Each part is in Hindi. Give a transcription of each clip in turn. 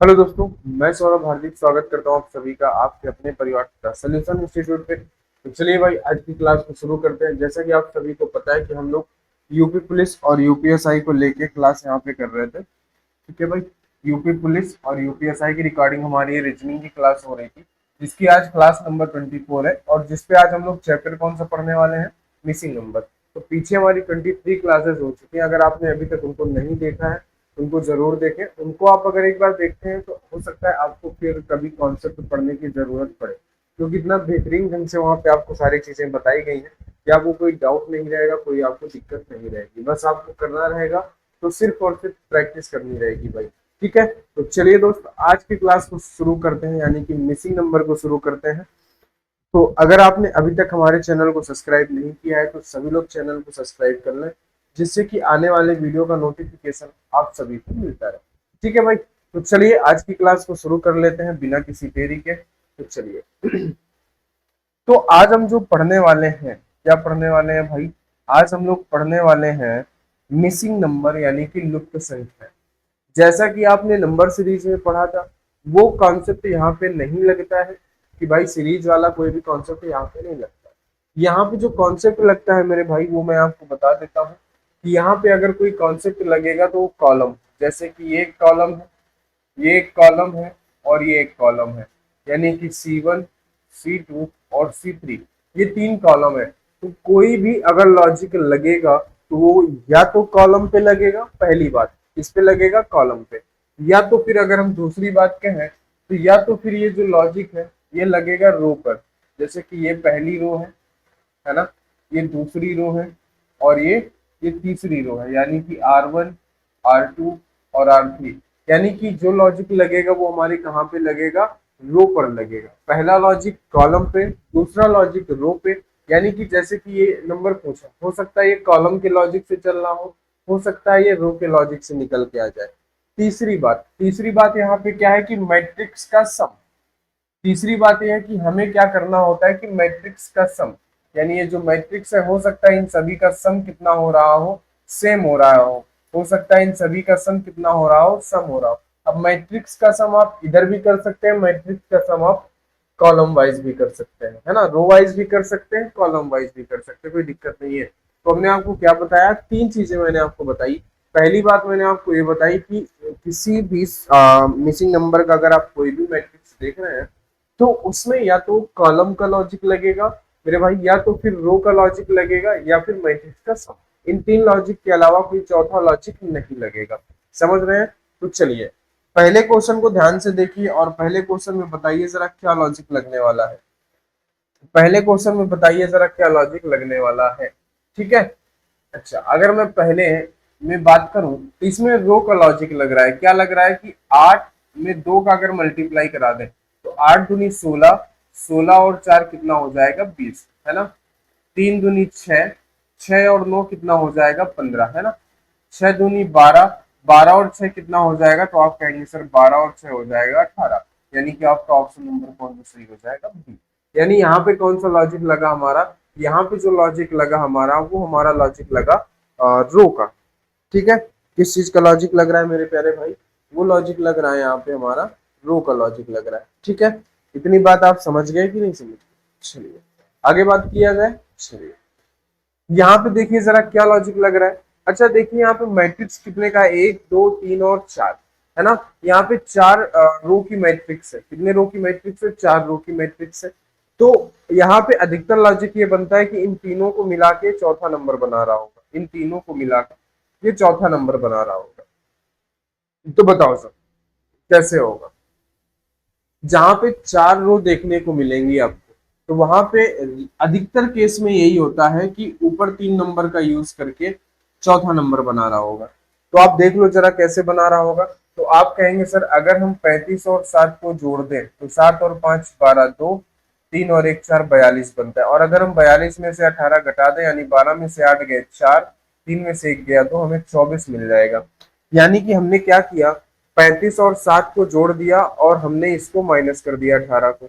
हेलो दोस्तों, मैं सौरभ हार्दिक स्वागत करता हूं आप सभी का आपके अपने परिवार का सोल्यूशन इंस्टीट्यूट पे। तो चलिए भाई, आज की क्लास को शुरू करते हैं। जैसा कि आप सभी को पता है कि हम लोग यूपी पुलिस और यूपीएसआई को लेके क्लास यहाँ पे कर रहे थे। ठीक है भाई, यूपी पुलिस और यूपीएसआई की रिकॉर्डिंग हमारी रीजनिंग की क्लास हो रही थी, जिसकी आज क्लास नंबर 24 है और जिसपे आज हम लोग चैप्टर कौन सा पढ़ने वाले हैं, मिसिंग नंबर। तो पीछे हमारी 23 क्लासेस हो चुकी हैं। अगर आपने अभी तक उनको नहीं देखा है, उनको जरूर देखें। उनको आप अगर एक बार देखते हैं तो हो सकता है आपको फिर कभी कॉन्सेप्ट पढ़ने की जरूरत पड़े, क्योंकि इतना बेहतरीन ढंग से वहां पे आपको सारी चीजें बताई गई हैं कि आपको कोई डाउट नहीं रहेगा, कोई आपको दिक्कत नहीं रहेगी। बस आपको करना रहेगा तो सिर्फ और सिर्फ प्रैक्टिस करनी रहेगी भाई। ठीक है, तो चलिए दोस्त, आज की क्लास को शुरू करते हैं, यानी कि मिसिंग नंबर को शुरू करते हैं। तो अगर आपने अभी तक हमारे चैनल को सब्सक्राइब नहीं किया है तो सभी लोग चैनल को सब्सक्राइब कर लें, जिससे कि आने वाले वीडियो का नोटिफिकेशन आप सभी को मिलता रहे। ठीक है भाई, तो चलिए आज की क्लास को शुरू कर लेते हैं बिना किसी देरी के। तो चलिए तो आज हम जो पढ़ने वाले हैं, क्या पढ़ने वाले हैं भाई? आज हम लोग पढ़ने वाले हैं मिसिंग नंबर, यानी कि लुप्त संख्या। जैसा कि आपने नंबर सीरीज में पढ़ा था, वो कॉन्सेप्ट यहाँ पे नहीं लगता है कि भाई सीरीज वाला कोई भी कॉन्सेप्ट यहाँ पे नहीं लगता। यहाँ पे जो कॉन्सेप्ट लगता है मेरे भाई, वो मैं आपको बता देता हूँ कि यहाँ पे अगर कोई कॉन्सेप्ट लगेगा तो वो कॉलम, जैसे कि ये एक कॉलम है, ये एक कॉलम है और ये एक कॉलम है, यानी कि C1, C2 और C3, ये तीन कॉलम है। तो कोई भी अगर लॉजिक लगेगा तो वो या तो कॉलम पे लगेगा, पहली बात इस पे लगेगा कॉलम पे, या तो फिर अगर हम दूसरी बात कहें तो या तो फिर ये जो लॉजिक है ये लगेगा रो पर। जैसे कि ये पहली रो है ना, ये दूसरी रो है और ये तीसरी रो है, यानी कि R1, R2 और R3। यानी कि जो लॉजिक लगेगा वो हमारे कहाँ पे लगेगा, रो पर लगेगा। पहला लॉजिक कॉलम पे, दूसरा लॉजिक रो पे। यानी कि जैसे कि ये नंबर पूछा, हो सकता है ये कॉलम के लॉजिक से चल रहा हो सकता है ये रो के लॉजिक से निकल के आ जाए। तीसरी बात यहाँ पे क्या है कि मैट्रिक्स का सम। तीसरी बात यह है कि हमें क्या करना होता है कि मैट्रिक्स का सम, यानी ये जो मैट्रिक्स है, हो सकता है इन सभी का सम कितना हो रहा हो, सेम हो रहा हो सकता है इन सभी का सम कितना हो रहा हो, सम हो रहा हो। अब मैट्रिक्स का सम आप इधर भी कर सकते हैं, मैट्रिक्स का सम आप कॉलम वाइज भी कर सकते हैं, है ना, रो वाइज भी कर सकते हैं, कॉलम वाइज भी कर सकते हैं, कोई दिक्कत नहीं है। तो हमने आपको क्या बताया, तीन चीजें मैंने आपको बताई। पहली बात मैंने आपको ये बताई कि किसी भी मिसिंग नंबर का अगर आप कोई भी मैट्रिक्स देख रहे हैं तो उसमें या तो कॉलम का लॉजिक लगेगा मेरे भाई, या तो फिर रो का लॉजिक लगेगा, या फिर मैट्रिक्स का सम। इन तीन लॉजिक के अलावा कोई चौथा लॉजिक नहीं लगेगा। समझ रहे हैं? तो चलिए पहले क्वेश्चन को ध्यान से देखिए और पहले क्वेश्चन में बताइए जरा क्या लॉजिक लगने वाला है। पहले क्वेश्चन में बताइए जरा क्या लॉजिक लगने वाला है। ठीक है, अच्छा, अगर मैं पहले में बात करूं तो इसमें रो का लॉजिक लग रहा है। क्या लग रहा है कि 8 में 2 का अगर मल्टीप्लाई करा दें तो 8 दूनी 16, 16 और 4 कितना हो जाएगा, 20, है ना। 3 दूनी 6, 6 और 9 कितना हो जाएगा, 15, है ना। 6 दूनी 12, 12 और 6 कितना हो जाएगा, तो आप कहेंगे सर 12 और 6 हो जाएगा 18। यानी कि आपका ऑप्शन नंबर कौन सा सही हो जाएगा, बी। यानी यहाँ पे कौन सा लॉजिक लगा हमारा, यहाँ पे जो लॉजिक लगा हमारा वो हमारा लॉजिक लगा रो का। ठीक है, किस चीज का लॉजिक लग रहा है मेरे प्यारे भाई, वो लॉजिक लग रहा है यहाँ पे हमारा रो का लॉजिक लग रहा है। ठीक है, इतनी बात आप समझ गए कि नहीं समझ गए? चलिए आगे बात किया जाए। चलिए यहाँ पे देखिए जरा क्या लॉजिक लग रहा है। अच्छा देखिए यहाँ पे मैट्रिक्स कितने का है, 1, 2, 3 और 4, है ना। यहाँ पे 4 रो की मैट्रिक्स है। कितने रो की मैट्रिक्स है, 4 रो की मैट्रिक्स है। तो यहाँ पे अधिकतर लॉजिक ये बनता है कि इन तीनों को मिला के चौथा नंबर बना रहा होगा, इन तीनों को मिलाकर ये चौथा नंबर बना रहा होगा। तो बताओ सर कैसे होगा? जहां पे 4 रो देखने को मिलेंगी आपको, तो वहां पे अधिकतर केस में यही होता है कि ऊपर 3 नंबर का यूज करके चौथा नंबर बना रहा होगा। तो आप देख लो जरा कैसे बना रहा होगा। तो आप कहेंगे सर अगर हम 35 और 7 को जोड़ दें तो 7 और 5 12, 2, 3 और 1 4, 42 बनता है। और अगर हम 42 में से 18 घटा दें, यानी 12 में से 8 गए 4, 3 में से 1 गया, तो हमें 24 मिल जाएगा। यानी कि हमने क्या किया, 35 और 7 को जोड़ दिया और हमने इसको माइनस कर दिया 18 को।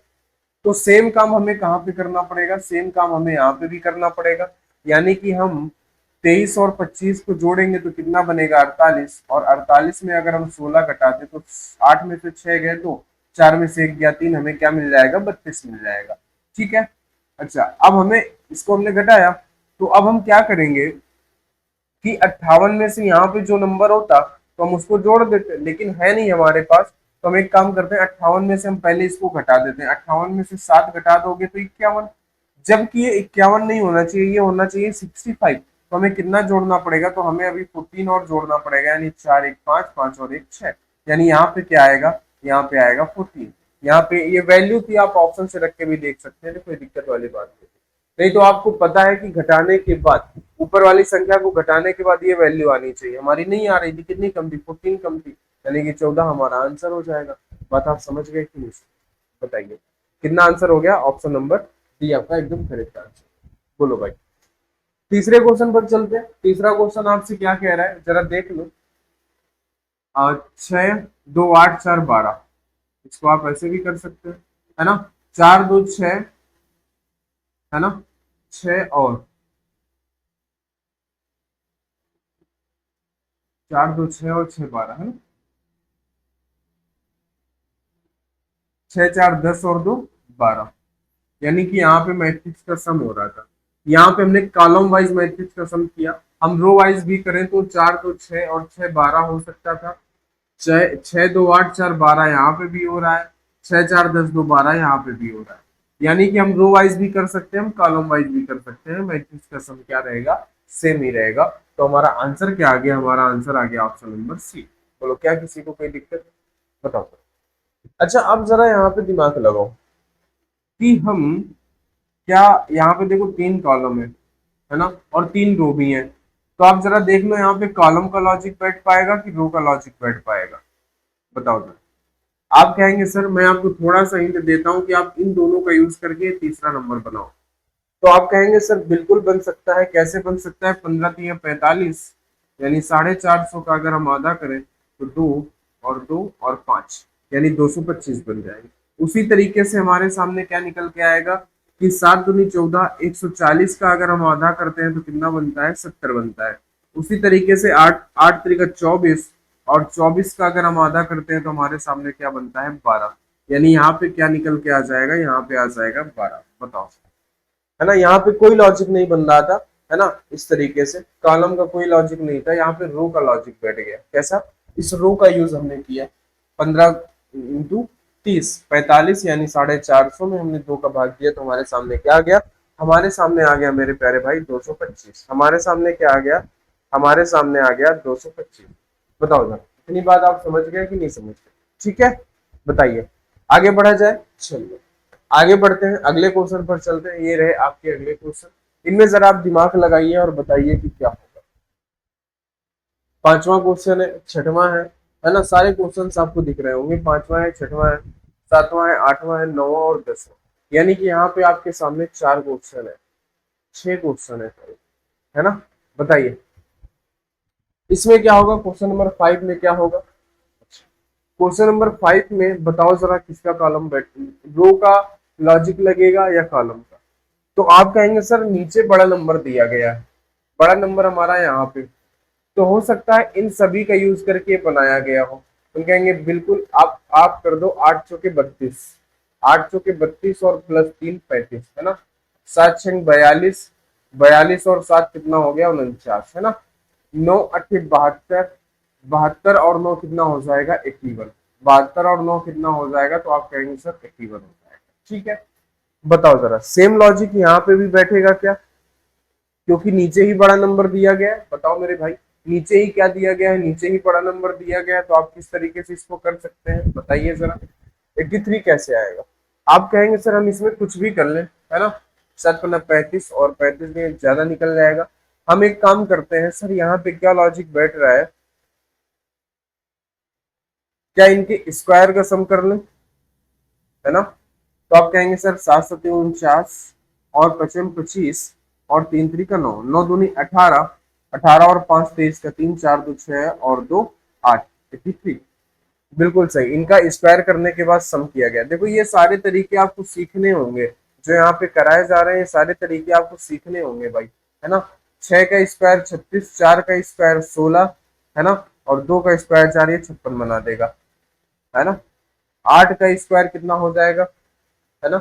तो सेम काम हमें कहाँ पे करना पड़ेगा, सेम काम हमें यहाँ पे भी करना पड़ेगा। यानी कि हम 23 और 25 को जोड़ेंगे तो कितना बनेगा 48, और 48 में अगर हम 16 घटाते तो 8 में से 6 गए तो 4 में से 1 गया 3, हमें क्या मिल जाएगा 32 मिल जाएगा। ठीक है। अच्छा, अब हमें इसको हमने घटाया, तो अब हम क्या करेंगे कि 58 में से यहाँ पे जो नंबर होता तो हम उसको जोड़ देते, लेकिन है नहीं हमारे पास। तो हम एक काम करते हैं, 58 में से हम पहले इसको घटा देते हैं। 58 में से 7 घटा दोगे तो 51, जबकि ये 51 नहीं होना चाहिए, ये होना चाहिए 65। तो हमें कितना जोड़ना पड़ेगा, तो हमें अभी 14 और जोड़ना पड़ेगा, यानी 4 1 5, 5 और 1 6, यानी यहाँ पे क्या आएगा, यहाँ पे आएगा 14। यहाँ पे ये वैल्यू थी, आप ऑप्शन से रख के भी देख सकते हैं, तो कोई दिक्कत वाली बात नहीं। नहीं तो आपको पता है कि घटाने के बाद, ऊपर वाली संख्या को घटाने के बाद ये वैल्यू आनी चाहिए, हमारी नहीं आ रही थी, कितनी कम थी 14 कम थी, यानी कि 14 हमारा आंसर हो जाएगा। बात आप समझ गए कि नहीं, बताइए कितना आंसर हो गया। ऑप्शन नंबर डी आपका एकदम करेक्ट आंसर। बोलो भाई, तीसरे क्वेश्चन पर चलते हैं। तीसरा क्वेश्चन आपसे क्या कह रहा है जरा देख लो। 6 2 8 4 12, इसको आप ऐसे भी कर सकते हैं, है ना। 4 2 6, है ना, 6 और 4 2 6 और 6 12, है ना। 6 4 10 और 2 12, यानी कि यहाँ पे मैट्रिक्स का सम हो रहा था। यहाँ पे हमने कॉलम वाइज मैट्रिक्स का सम किया, हम रो वाइज भी करें तो 4 2 6 और 6 12 हो सकता था। 6 6 2 8 4 12 यहाँ पे भी हो रहा है, 6 4 10 2 12 यहाँ पे भी हो रहा है। यानी कि हम रो वाइज भी कर सकते हैं, हम कॉलम वाइज भी कर सकते हैं, मैट्रिक्स का सम क्या रहेगा, सेम ही रहेगा। तो हमारा आंसर क्या आ गया, हमारा आंसर आ गया ऑप्शन नंबर सी। बोलो क्या किसी को कोई दिक्कत, बताओ। अच्छा, अब जरा यहाँ पे दिमाग लगाओ कि हम क्या, यहाँ पे देखो 3 कॉलम है ना, और 3 रो भी है। तो आप जरा देख लो यहाँ पे कॉलम का लॉजिक बैठ पाएगा कि रो का लॉजिक बैठ पाएगा, बताओ जरा। आप कहेंगे सर मैं आपको थोड़ा सा हिंट देता हूँ कि आप इन दोनों का यूज करके तीसरा नंबर बनाओ। तो आप कहेंगे सर बिल्कुल बन सकता है, कैसे बन सकता है, 15 3 45, यानी 450 का अगर हम आधा करें तो 2 और 2 और 5, यानी 225 बन जाएंगे। उसी तरीके से हमारे सामने क्या निकल के आएगा कि 7 दूनी 14, 140 का अगर हम आधा करते हैं तो कितना बनता है, 70 बनता है। उसी तरीके से 8 8 त्रिका 24, और 24 का अगर हम आधा करते हैं तो हमारे सामने क्या बनता है, 12, यानी यहाँ पे क्या निकल के आ जाएगा, यहाँ पे आ जाएगा 12। बताओ, है ना। यहाँ पे कोई लॉजिक नहीं बन रहा था, है ना। इस तरीके से कॉलम का कोई लॉजिक नहीं था, यहाँ पे रो का लॉजिक बैठ गया। कैसा, इस रो का यूज हमने किया। 15 × 30 45, यानी 450 में हमने 2 का भाग दिया तो हमारे सामने क्या आ गया, हमारे सामने आ गया मेरे प्यारे भाई 225। हमारे सामने क्या आ गया, हमारे सामने आ गया 225। बताओ जरा, इतनी बात आप समझ गए कि नहीं समझ गए, ठीक है। बताइए आगे बढ़ा जाए, चलिए आगे बढ़ते हैं, अगले क्वेश्चन पर चलते हैं। ये रहे आपके अगले क्वेश्चन, इनमें जरा आप दिमाग लगाइए और बताइए कि क्या होगा। पांचवा क्वेश्चन है, छठवां है ना। सारे क्वेश्चन आपको दिख रहे होंगे, पांचवा है, छठवां है, सातवां है, आठवां है, नौवां और 10वां, यानी कि यहाँ पे आपके सामने 4 क्वेश्चन है, 6 क्वेश्चन है ना। बताइए इसमें क्या होगा, क्वेश्चन नंबर 5 में क्या होगा। क्वेश्चन नंबर 5 में बताओ जरा किसका कॉलम बैठ, रो का लॉजिक लगेगा या कॉलम का। तो आप कहेंगे सर नीचे बड़ा नंबर दिया गया है, बड़ा नंबर हमारा यहाँ पे, तो हो सकता है इन सभी का यूज करके बनाया गया हो। तो कहेंगे बिल्कुल, आप कर दो 8 चौके 32, 8 चौके 32 और +3 35, है ना। 7 6 42, 42 और 7 कितना हो गया 49, है ना। 9 8 72, 72 और 9 कितना हो जाएगा 81, 72 और 9 कितना हो जाएगा, तो आप कहेंगे सर 81 हो जाएगा। ठीक है, बताओ जरा सेम लॉजिक यहाँ पे भी बैठेगा क्या, क्योंकि नीचे ही बड़ा नंबर दिया गया है। बताओ मेरे भाई, नीचे ही क्या दिया गया है, नीचे ही बड़ा नंबर दिया गया है, तो आप किस तरीके से इसको कर सकते हैं, बताइए जरा। 83 कैसे आएगा। आप कहेंगे सर हम इसमें कुछ भी कर लें, है ना। 7 × 35 और 35 में ज्यादा निकल जाएगा। हम एक काम करते हैं सर, यहाँ पे क्या लॉजिक बैठ रहा है, क्या इनके स्क्वायर का सम कर लें, है ना। तो आप कहेंगे सर 7 7 49 और 55 25 और 3 3 का 9, 9 दूनी 18, 18 और 5 23 का 3, 4 2 6 और 2 8, 83। बिल्कुल सही, इनका स्क्वायर करने के बाद सम किया गया। देखो ये सारे तरीके आपको सीखने होंगे, जो यहाँ पे कराए जा रहे हैं, ये सारे तरीके आपको सीखने होंगे भाई, है ना। 6 का स्क्वायर 36, 4 का स्क्वायर 16, है ना, और 2 का स्क्वायर 4, ये 56 बना देगा, है ना। 8 का स्क्वायर कितना हो जाएगा, है ना,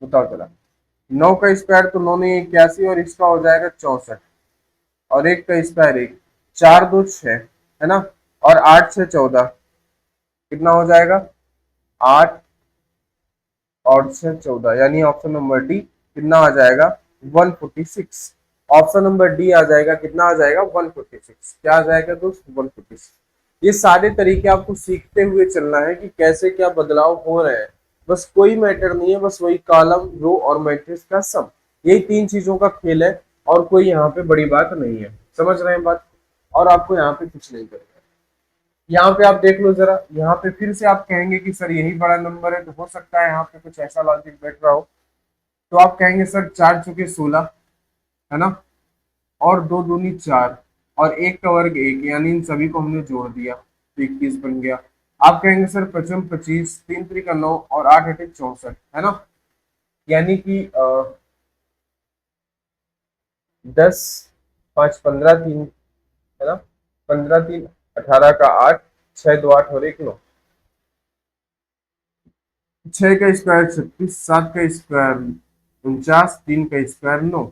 बताओ जरा। 9 का स्क्वायर तो 9 में 81, और इसका हो जाएगा 64, और 1 का स्क्वायर 1, 4 2 6, है ना, और 8 6 14, कितना हो जाएगा, 8 और 6 14, यानी ऑप्शन नंबर डी कितना आ जाएगा, 146। ऑप्शन नंबर डी आ जाएगा, कितना आ जाएगा, 146। क्या आ जाएगा दोस्त, 146। ये सारे तरीके आपको सीखते हुए चलना है कि कैसे क्या बदलाव हो रहे हैं। बस कोई मैटर नहीं है, बस वही कॉलम, रो और मैट्रिक्स का सम, यही तीन चीजों का खेल है, और कोई यहाँ पे बड़ी बात नहीं है। समझ रहे हैं बात, और आपको यहाँ पे कुछ नहीं करना। यहाँ पे आप देख लो जरा, यहाँ पे फिर से आप कहेंगे कि सर यही बड़ा नंबर है, तो हो सकता है यहाँ पे कुछ ऐसा लॉजिक बैठ रहा हो। तो आप कहेंगे सर 4 चौके 16, है ना, और 2 दूनी 4, और 1 का वर्ग 1, यानी इन सभी को हमने जोड़ दिया तो 21 बन गया। आप कहेंगे सर 55 25, 3 3 का 9, और 8 8 64, है ना, यानी कि 10 5 15 3, है ना, 15 3 18 का 8, 6 2 8 और 1 9, 6 का स्क्वायर 36, 7 का स्क्वायर 49, 3 का स्क्वायर 9,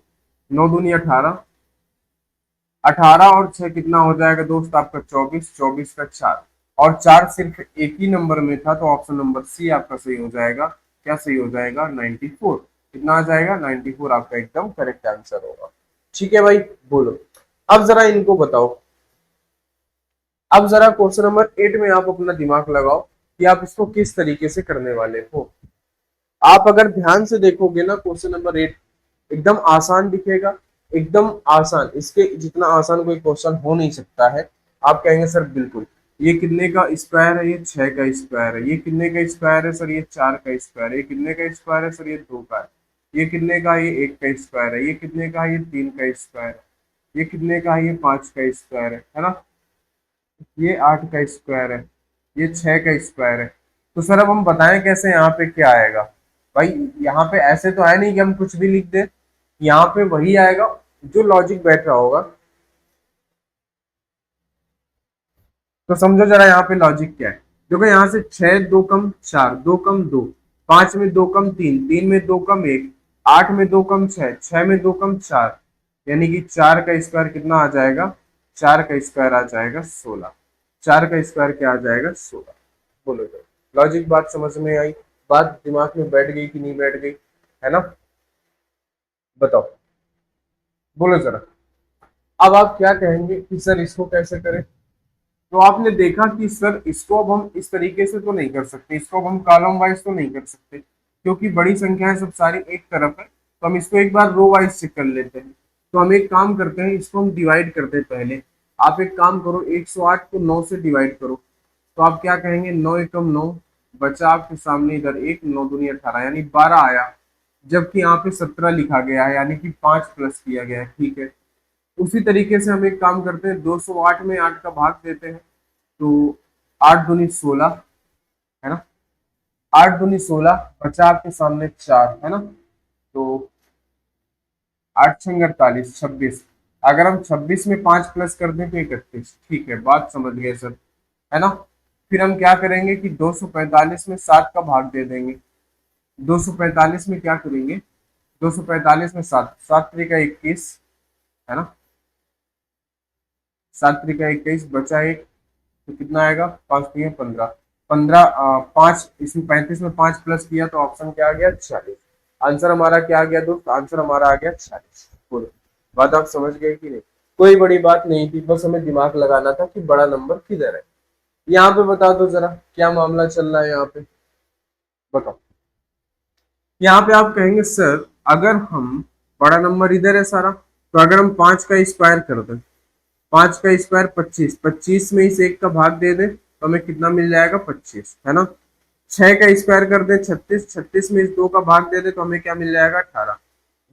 9 दूनी 18, 18 और 6 कितना हो जाएगा दोस्त आपका 24, 24 का 4, और 4 सिर्फ एक ही नंबर में था, तो ऑप्शन नंबर सी आपका सही हो जाएगा। क्या सही हो जाएगा, 94। कितना आ जाएगा, 94 आपका एकदम करेक्ट आंसर होगा। ठीक है भाई, बोलो अब जरा इनको बताओ। अब जरा क्वेश्चन नंबर 8 में आप अपना दिमाग लगाओ कि आप इसको किस तरीके से करने वाले हो। आप अगर ध्यान से देखोगे ना, क्वेश्चन नंबर 8 एकदम आसान दिखेगा, एकदम आसान, इसके जितना आसान कोई क्वेश्चन हो नहीं सकता है। आप कहेंगे सर बिल्कुल, ये कितने का स्क्वायर है, ये 6 का स्क्वायर है, ये कितने का स्क्वायर है सर, ये 4 का स्क्वायर है, ये कितने का स्क्वायर है सर, ये 2 का है, ये कितने का, ये 1 का स्क्वायर है, ये कितने का, ये 3 का स्क्वायर है, ये कितने का, ये 5 का स्क्वायर है ना, ये 8 का स्क्वायर है, ये 6 का स्क्वायर है। तो सर अब हम बताएं कैसे यहाँ पे क्या आएगा। भाई यहाँ पे ऐसे तो है नहीं कि हम कुछ भी लिख दें, यहाँ पे वही आएगा जो लॉजिक बैठ रहा होगा। तो समझो जरा यहाँ पे लॉजिक क्या है। देखो यहाँ से 6 2 कम 4, 2 कम 2, 5 में 2 कम 3, 3 में 2 कम 1, 8 में 2 कम 6, 6 में 2 कम 4, यानी कि 4 का स्क्वायर कितना आ जाएगा, 4 का स्क्वायर आ जाएगा 16। 4 का स्क्वायर क्या आ जाएगा, 16। बोलो जरा, लॉजिक बात समझ में आई, बात दिमाग में बैठ गई कि नहीं बैठ गई, है ना, बताओ, बोलो जरा। अब आप क्या कहेंगे कि सर इसको कैसे करें। तो आपने देखा कि सर इसको अब हम इस तरीके से तो नहीं कर सकते, इसको अब हम कॉलम वाइज तो नहीं कर सकते, क्योंकि बड़ी संख्याएं सब सारी एक तरफ है। तो हम इसको एक बार रो वाइज चेक कर लेते हैं। तो हम एक काम करते हैं, इसको हम डिवाइड करते हैं पहले। आप एक काम करो, 108 को 9 से डिवाइड करो। तो आप क्या कहेंगे, 9 एकम 9, बचा आपके सामने इधर 1, 9 दूनी 18, यानी 12 आया। जबकि यहाँ पे 17 लिखा गया है, यानी कि 5 प्लस किया गया है, ठीक है। उसी तरीके से हम एक काम करते हैं, 208 में 8 का भाग देते हैं। तो 8 दूनी 16, है ना, 8 दूनी 16, बचा आपके सामने 4, है ना। तो 8 छंग 48, 26। अगर हम 26 में 5 प्लस कर दें तो 31, ठीक है, बात समझ गए सर, है ना। फिर हम क्या करेंगे कि 245 में 7 का भाग दे देंगे। 245 में क्या करेंगे, 245 में 7, 7 त्रिका 21, है ना, 7 त्रिका 21, बचा एक, तो कितना आएगा, 5 3 15, 15 5, इसमें 35 में 5 प्लस किया तो ऑप्शन क्या आ गया, 40। आंसर हमारा क्या आ गया दोस्त, आंसर हमारा आ गया 40। बोलो, बात आप समझ गए कि नहीं। कोई बड़ी बात नहीं थी, बस हमें दिमाग लगाना था कि बड़ा नंबर किधर है। यहाँ पे बता दो जरा क्या मामला चल रहा है यहाँ पे, बताओ। यहाँ पे आप कहेंगे सर अगर हम, बड़ा नंबर इधर है सारा, तो अगर हम 5 का स्क्वायर कर दें, 5 का स्क्वायर 25, 25 में इस एक का भाग दे दे तो हमें कितना मिल जाएगा, 25, है ना। 6 का स्क्वायर कर दे 36, 36 में इस 2 का भाग दे दे तो हमें क्या मिल जाएगा, 18।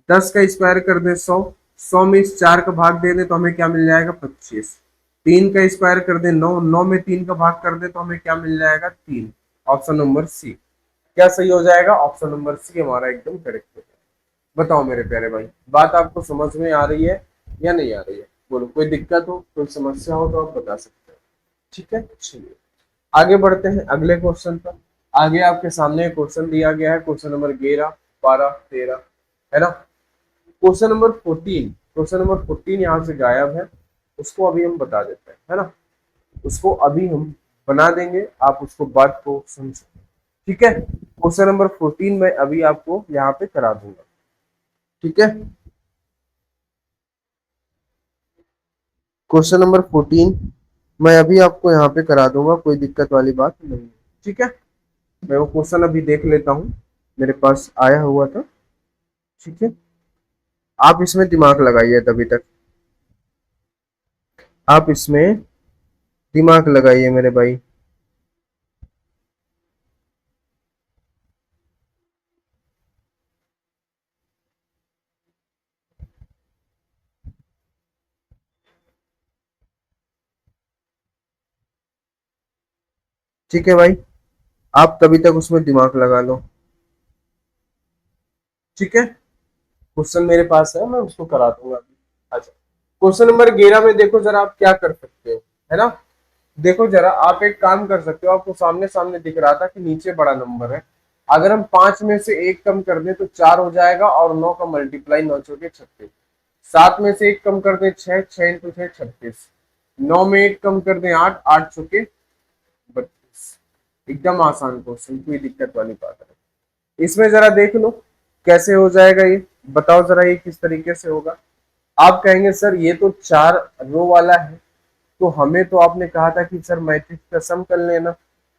10 का स्क्वायर कर दे 100, 100 में इस 4 का भाग दे दे तो हमें क्या मिल जाएगा, 25। 3 का स्क्वायर कर दे 9, 9 में 3 का भाग कर दे तो हमें क्या मिल जाएगा, 3। ऑप्शन नंबर सी क्या सही हो जाएगा, ऑप्शन नंबर सी हमारा एकदम करेक्ट हो जाएगा। बताओ मेरे प्यारे भाई, बात आपको समझ में आ रही है या नहीं आ रही है? बोलो, कोई दिक्कत हो, कोई समस्या हो तो आप बता सकते हो। ठीक है, चलिए आगे बढ़ते हैं अगले क्वेश्चन पर। आगे आपके सामने क्वेश्चन दिया गया है, क्वेश्चन नंबर 11, 12, 13, है ना। क्वेश्चन नंबर 14 यहाँ से गायब है, उसको अभी हम बता देते हैं, है ना। उसको अभी हम बना देंगे, आप उसको बात को समझो। ठीक है, क्वेश्चन नंबर 14 मैं अभी आपको यहाँ पे करा दूंगा। ठीक है, क्वेश्चन नंबर 14 मैं अभी आपको यहाँ पे करा दूंगा, कोई दिक्कत वाली बात नहीं है। ठीक है, मैं वो क्वेश्चन अभी देख लेता हूँ, मेरे पास आया हुआ था। ठीक है, आप इसमें दिमाग लगाइए तभी तक, आप इसमें दिमाग लगाइए मेरे भाई। ठीक है भाई, आप तभी तक उसमें दिमाग लगा लो। ठीक है, क्वेश्चन मेरे पास है, मैं उसको करा दूंगा अभी। अच्छा, क्वेश्चन नंबर 11 में देखो जरा आप क्या कर सकते हो, है ना। देखो जरा, आप एक काम कर सकते हो, आपको सामने सामने दिख रहा था कि नीचे बड़ा नंबर है। अगर हम 5 में से एक कम कर दें तो 4 हो जाएगा, और 9 का मल्टीप्लाई 9 चौके 36। 7 में से एक कम कर दें 6, 6 इंटू 6 36। 9 में एक कम कर दें 8, 8 चौके 32। एकदम आसान क्वेश्चन, कोई दिक्कत वाली बात है। इसमें जरा देख लो कैसे हो जाएगा ये, बताओ जरा ये किस तरीके से होगा। आप कहेंगे सर ये तो 4 रो वाला है, तो हमें तो आपने कहा था कि सर मैट्रिक्स का सम कर लेना,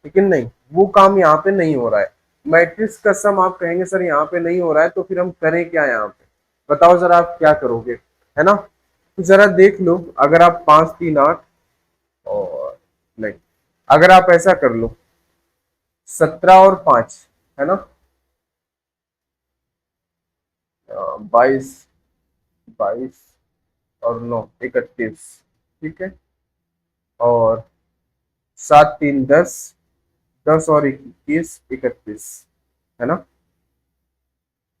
लेकिन नहीं, वो काम यहाँ पे नहीं हो रहा है। मैट्रिक्स का सम आप कहेंगे सर यहाँ पे नहीं हो रहा है, तो फिर हम करें क्या यहाँ पे? बताओ जरा आप क्या करोगे, है ना। तो जरा देख लो, अगर आप 5, 3, 8 और नहीं, अगर आप ऐसा कर लो 17 और 5, है ना, 22, 22 और 9 31। ठीक है, और 7, 3, 10, 10 और 21, 31, है ना।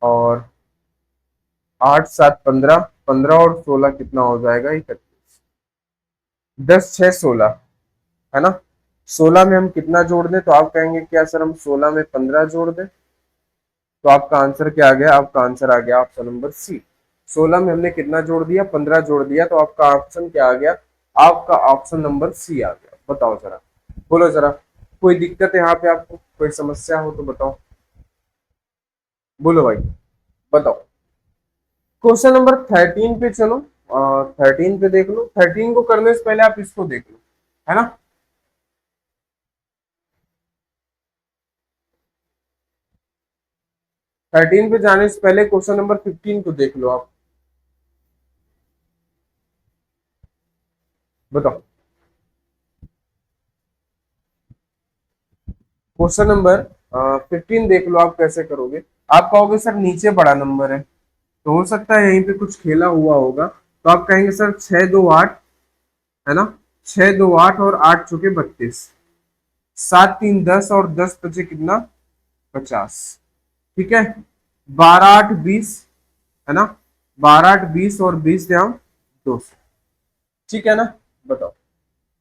और 8, 7, 15, 15 और 16 कितना हो जाएगा? 31। 10, 6, 16, है ना। 16 में हम कितना जोड़ दें? तो आप कहेंगे क्या सर हम 16 में 15 जोड़ दें? तो आपका आंसर क्या आ गया? आपका आंसर आ गया ऑप्शन नंबर सी। 16 में हमने कितना जोड़ दिया? 15 जोड़ दिया, तो आपका ऑप्शन क्या आ गया? आपका ऑप्शन नंबर सी आ गया। बताओ जरा, बोलो जरा, कोई दिक्कत है यहाँ पे? आपको कोई समस्या हो तो बताओ, बोलो भाई, बताओ। क्वेश्चन नंबर 13 पे चलो, 13 पे देख लो। 13 को करने से पहले आप इसको देख लो, है ना। 13 पे जाने से पहले क्वेश्चन नंबर 15 को देख लो आप, बताओ। क्वेश्चन नंबर 15 देख लो, आप कैसे करोगे। आप कहोगे सर नीचे बड़ा नंबर है, तो हो सकता है यहीं पे कुछ खेला हुआ होगा। तो आप कहेंगे सर 6, 2, 8, है ना। 6, 2, 8 और 8 चौके 32। 7, 3, 10 और 10 बचे कितना? 50। ठीक है, 12, 8, 20, है ना। 12, 8, 20 और 20 से हम 200। ठीक है ना, बताओ।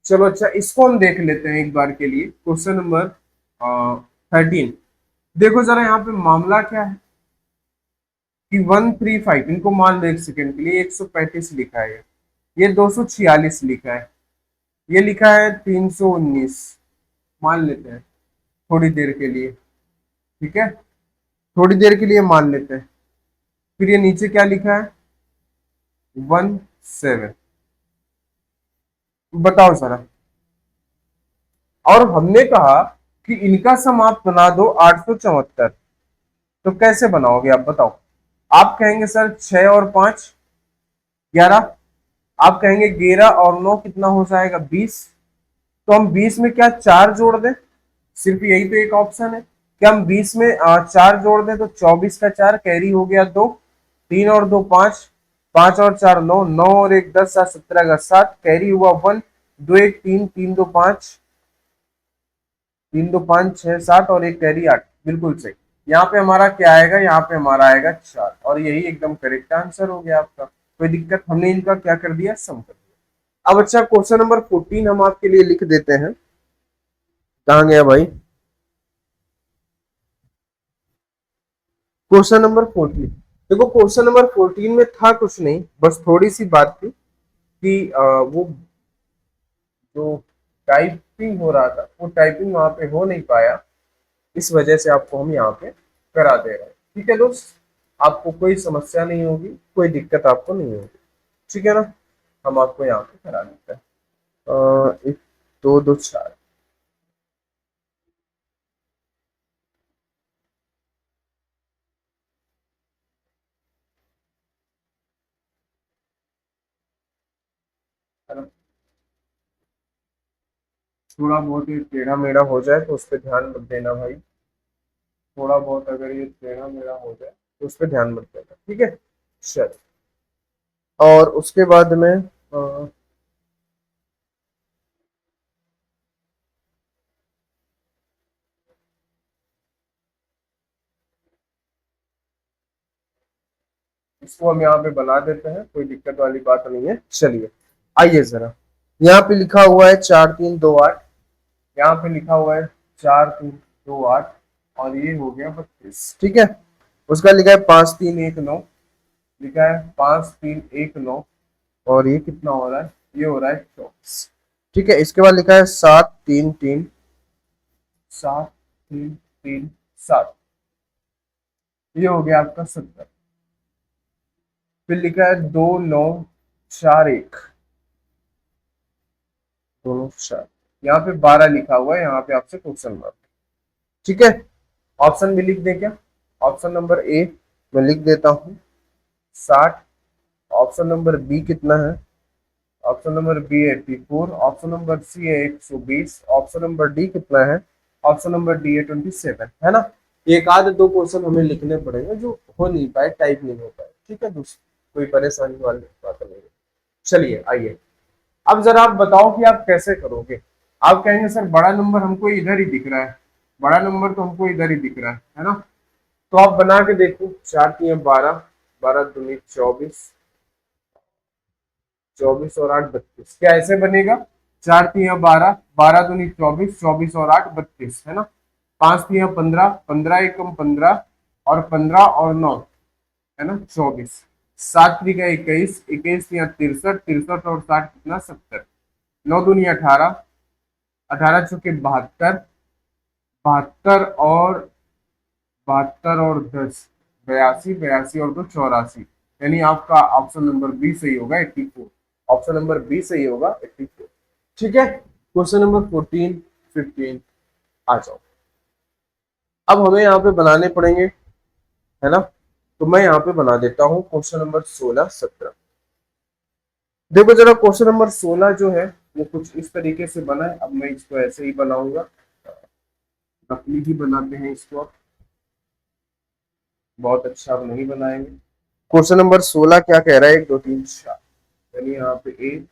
चलो अच्छा, इसको हम देख लेते हैं एक बार के लिए। क्वेश्चन नंबर 13, देखो जरा यहाँ पे मामला क्या है कि 135, इनको मान लो एक सेकेंड के लिए, 135 लिखा है, ये 246 लिखा है, ये लिखा है 319, मान लेते हैं थोड़ी देर के लिए। ठीक है, थोड़ी देर के लिए मान लेते हैं। फिर ये नीचे क्या लिखा है? 17। बताओ जरा, और हमने कहा कि इनका सम आप बना दो 874, तो कैसे बनाओगे आप बताओ। आप कहेंगे सर 6 और 5 11, आप कहेंगे 11 और 9 कितना हो जाएगा? 20। तो हम 20 में क्या 4 जोड़ दें? सिर्फ यही तो एक ऑप्शन है कि हम 20 में 4 जोड़ दें, तो 24 का 4 कैरी हो गया 2, 3 और 2, 5, 5 और 4, 9, 9 और 1, 10, 7, 17 का 7 कैरी हुआ 1, 2, 1, 3, 3, 2, 5, 3, 2, 5, 6, 7 और एक कैरी 8, बिल्कुल सही। यहाँ पे हमारा क्या आएगा, यहाँ पे हमारा आएगा 4 और यही एकदम करेक्ट आंसर हो गया आपका। कोई दिक्कत, हमने इनका क्या कर दिया, सम कर दिया। अब अच्छा क्वेश्चन नंबर 14 हम आपके लिए लिख देते हैं। कहाँ गया भाई, क्वेश्चन नंबर 14। देखो क्वेश्चन नंबर 14 में था कुछ नहीं, बस थोड़ी सी बात थी कि वो जो टाइपिंग हो रहा था वो टाइपिंग वहां पे हो नहीं पाया, इस वजह से आपको हम यहाँ पे करा दे रहे हैं। ठीक है दोस्त, आपको कोई समस्या नहीं होगी, कोई दिक्कत आपको नहीं होगी, ठीक है ना। हम आपको यहाँ पे करा देते हैं। एक दो दो चार, है ना। थोड़ा बहुत ये टेढ़ा मेढ़ा हो जाए तो उस पर ध्यान मत देना भाई, थोड़ा बहुत अगर ये टेढ़ा मेढ़ा हो जाए तो उस पर ध्यान मत देना, ठीक है। चल, और उसके बाद में इसको हम यहाँ पे बना देते हैं, कोई दिक्कत वाली बात नहीं है। चलिए आइए जरा, यहाँ पे लिखा हुआ है 4 3 2 8, यहाँ पे लिखा हुआ है 4 3 2 8 और ये हो गया 32, ठीक है। उसका लिखा है 5 3 1 9, लिखा है 5 3 1 9 और ये कितना हो रहा है, ये हो रहा है 24, ठीक है। इसके बाद लिखा है 7 3 3 ये हो गया आपका 70। फिर लिखा है 2 9 4 1, दोनों 4, यहाँ पे 12 लिखा हुआ है, यहाँ पे आपसे क्वेश्चन मार्क, ठीक है। ऑप्शन भी लिख दे क्या, ऑप्शन नंबर ए मैं लिख देता हूँ 60, ऑप्शन नंबर बी कितना है, option number B 84, option number C है 120, ऑप्शन नंबर डी कितना है, ऑप्शन नंबर डी है 27, है ना। एक आध दो क्वेश्चन हमें लिखने पड़ेंगे जो हो नहीं पाए, टाइप नहीं हो पाए, ठीक है दोस्तों, कोई परेशानी वाली बात नहीं है। चलिए आइए, अब जरा आप बताओ कि आप कैसे करोगे। आप कहेंगे सर बड़ा नंबर हमको इधर ही दिख रहा है, बड़ा नंबर तो हमको इधर ही दिख रहा है ना। तो आप बना के देखो, 4 3 12, 12 दूनी 24, 24 और 8 32, क्या ऐसे बनेगा, 4 3 12, 12 दूनी 24, 24 और 8 32, है ना। 5 3 15, 15 1 15 और 15 और 9, है ना 24, 7 3 21, 21 3 63, 63 और 60 कितना 70, 9 दूनी 18, 18 चौके 72, 72 और 10 82, 82 और 2 84, यानी आपका ऑप्शन नंबर बी सही होगा 84, ऑप्शन नंबर बी सही होगा 84, ठीक है। क्वेश्चन नंबर 14 15 आ जाओ। अब हमें यहाँ पे बनाने पड़ेंगे, है ना। तो मैं यहाँ पे बना देता हूँ क्वेश्चन नंबर 16 17। देखो जरा क्वेश्चन नंबर 16 जो है वो कुछ इस तरीके से बना है, अब मैं इसको ऐसे ही बनाऊंगा, नकली ही बनाते हैं इसको, अब बहुत अच्छा अब नहीं बनाएंगे। क्वेश्चन नंबर 16 क्या कह रहा है, 1 2 3 4, यानी यहाँ पे 1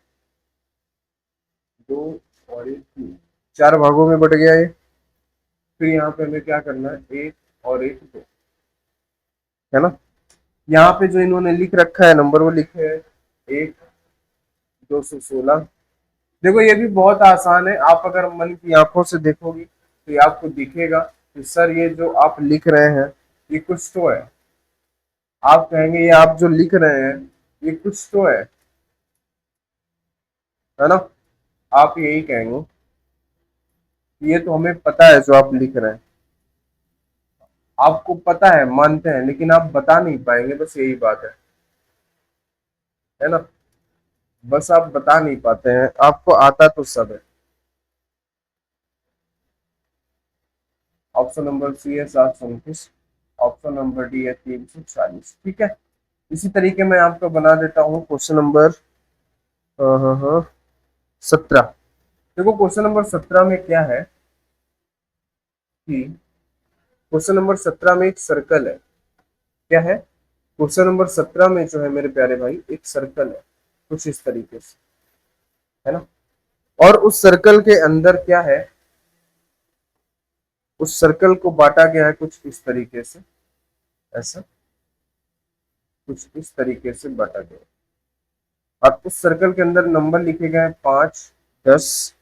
2 और 1 3, 4 भागों में बट गया ये। फिर यहाँ पे हमें क्या करना है, 1 और 1 2, है ना। यहाँ पे जो इन्होंने लिख रखा है नंबर वो लिखे है 1 216। देखो ये भी बहुत आसान है, आप अगर मन की आंखों से देखोगी तो ये आपको दिखेगा कि सर ये जो आप लिख रहे हैं ये कुछ तो है। आप कहेंगे ये आप जो लिख रहे हैं ये कुछ तो है ना। आप यही कहेंगे ये तो हमें पता है जो आप लिख रहे हैं, आपको पता है, मानते हैं, लेकिन आप बता नहीं पाएंगे, बस यही बात है ना। बस आप बता नहीं पाते हैं, आपको आता तो सब है। ऑप्शन नंबर सी है 737, ऑप्शन नंबर डी है 340, ठीक है। इसी तरीके मैं आपको बना देता हूँ क्वेश्चन नंबर 17। देखो क्वेश्चन नंबर 17 में क्या है कि क्वेश्चन नंबर 17 में एक सर्कल है, क्या है, क्वेश्चन नंबर 17 में जो है मेरे प्यारे भाई एक सर्कल है कुछ इस तरीके से, है ना। और उस सर्कल के अंदर क्या है, उस सर्कल को बांटा गया है कुछ इस तरीके से, ऐसा कुछ इस तरीके से बांटा गया है। अब उस सर्कल के अंदर नंबर लिखे गए हैं 5, 10,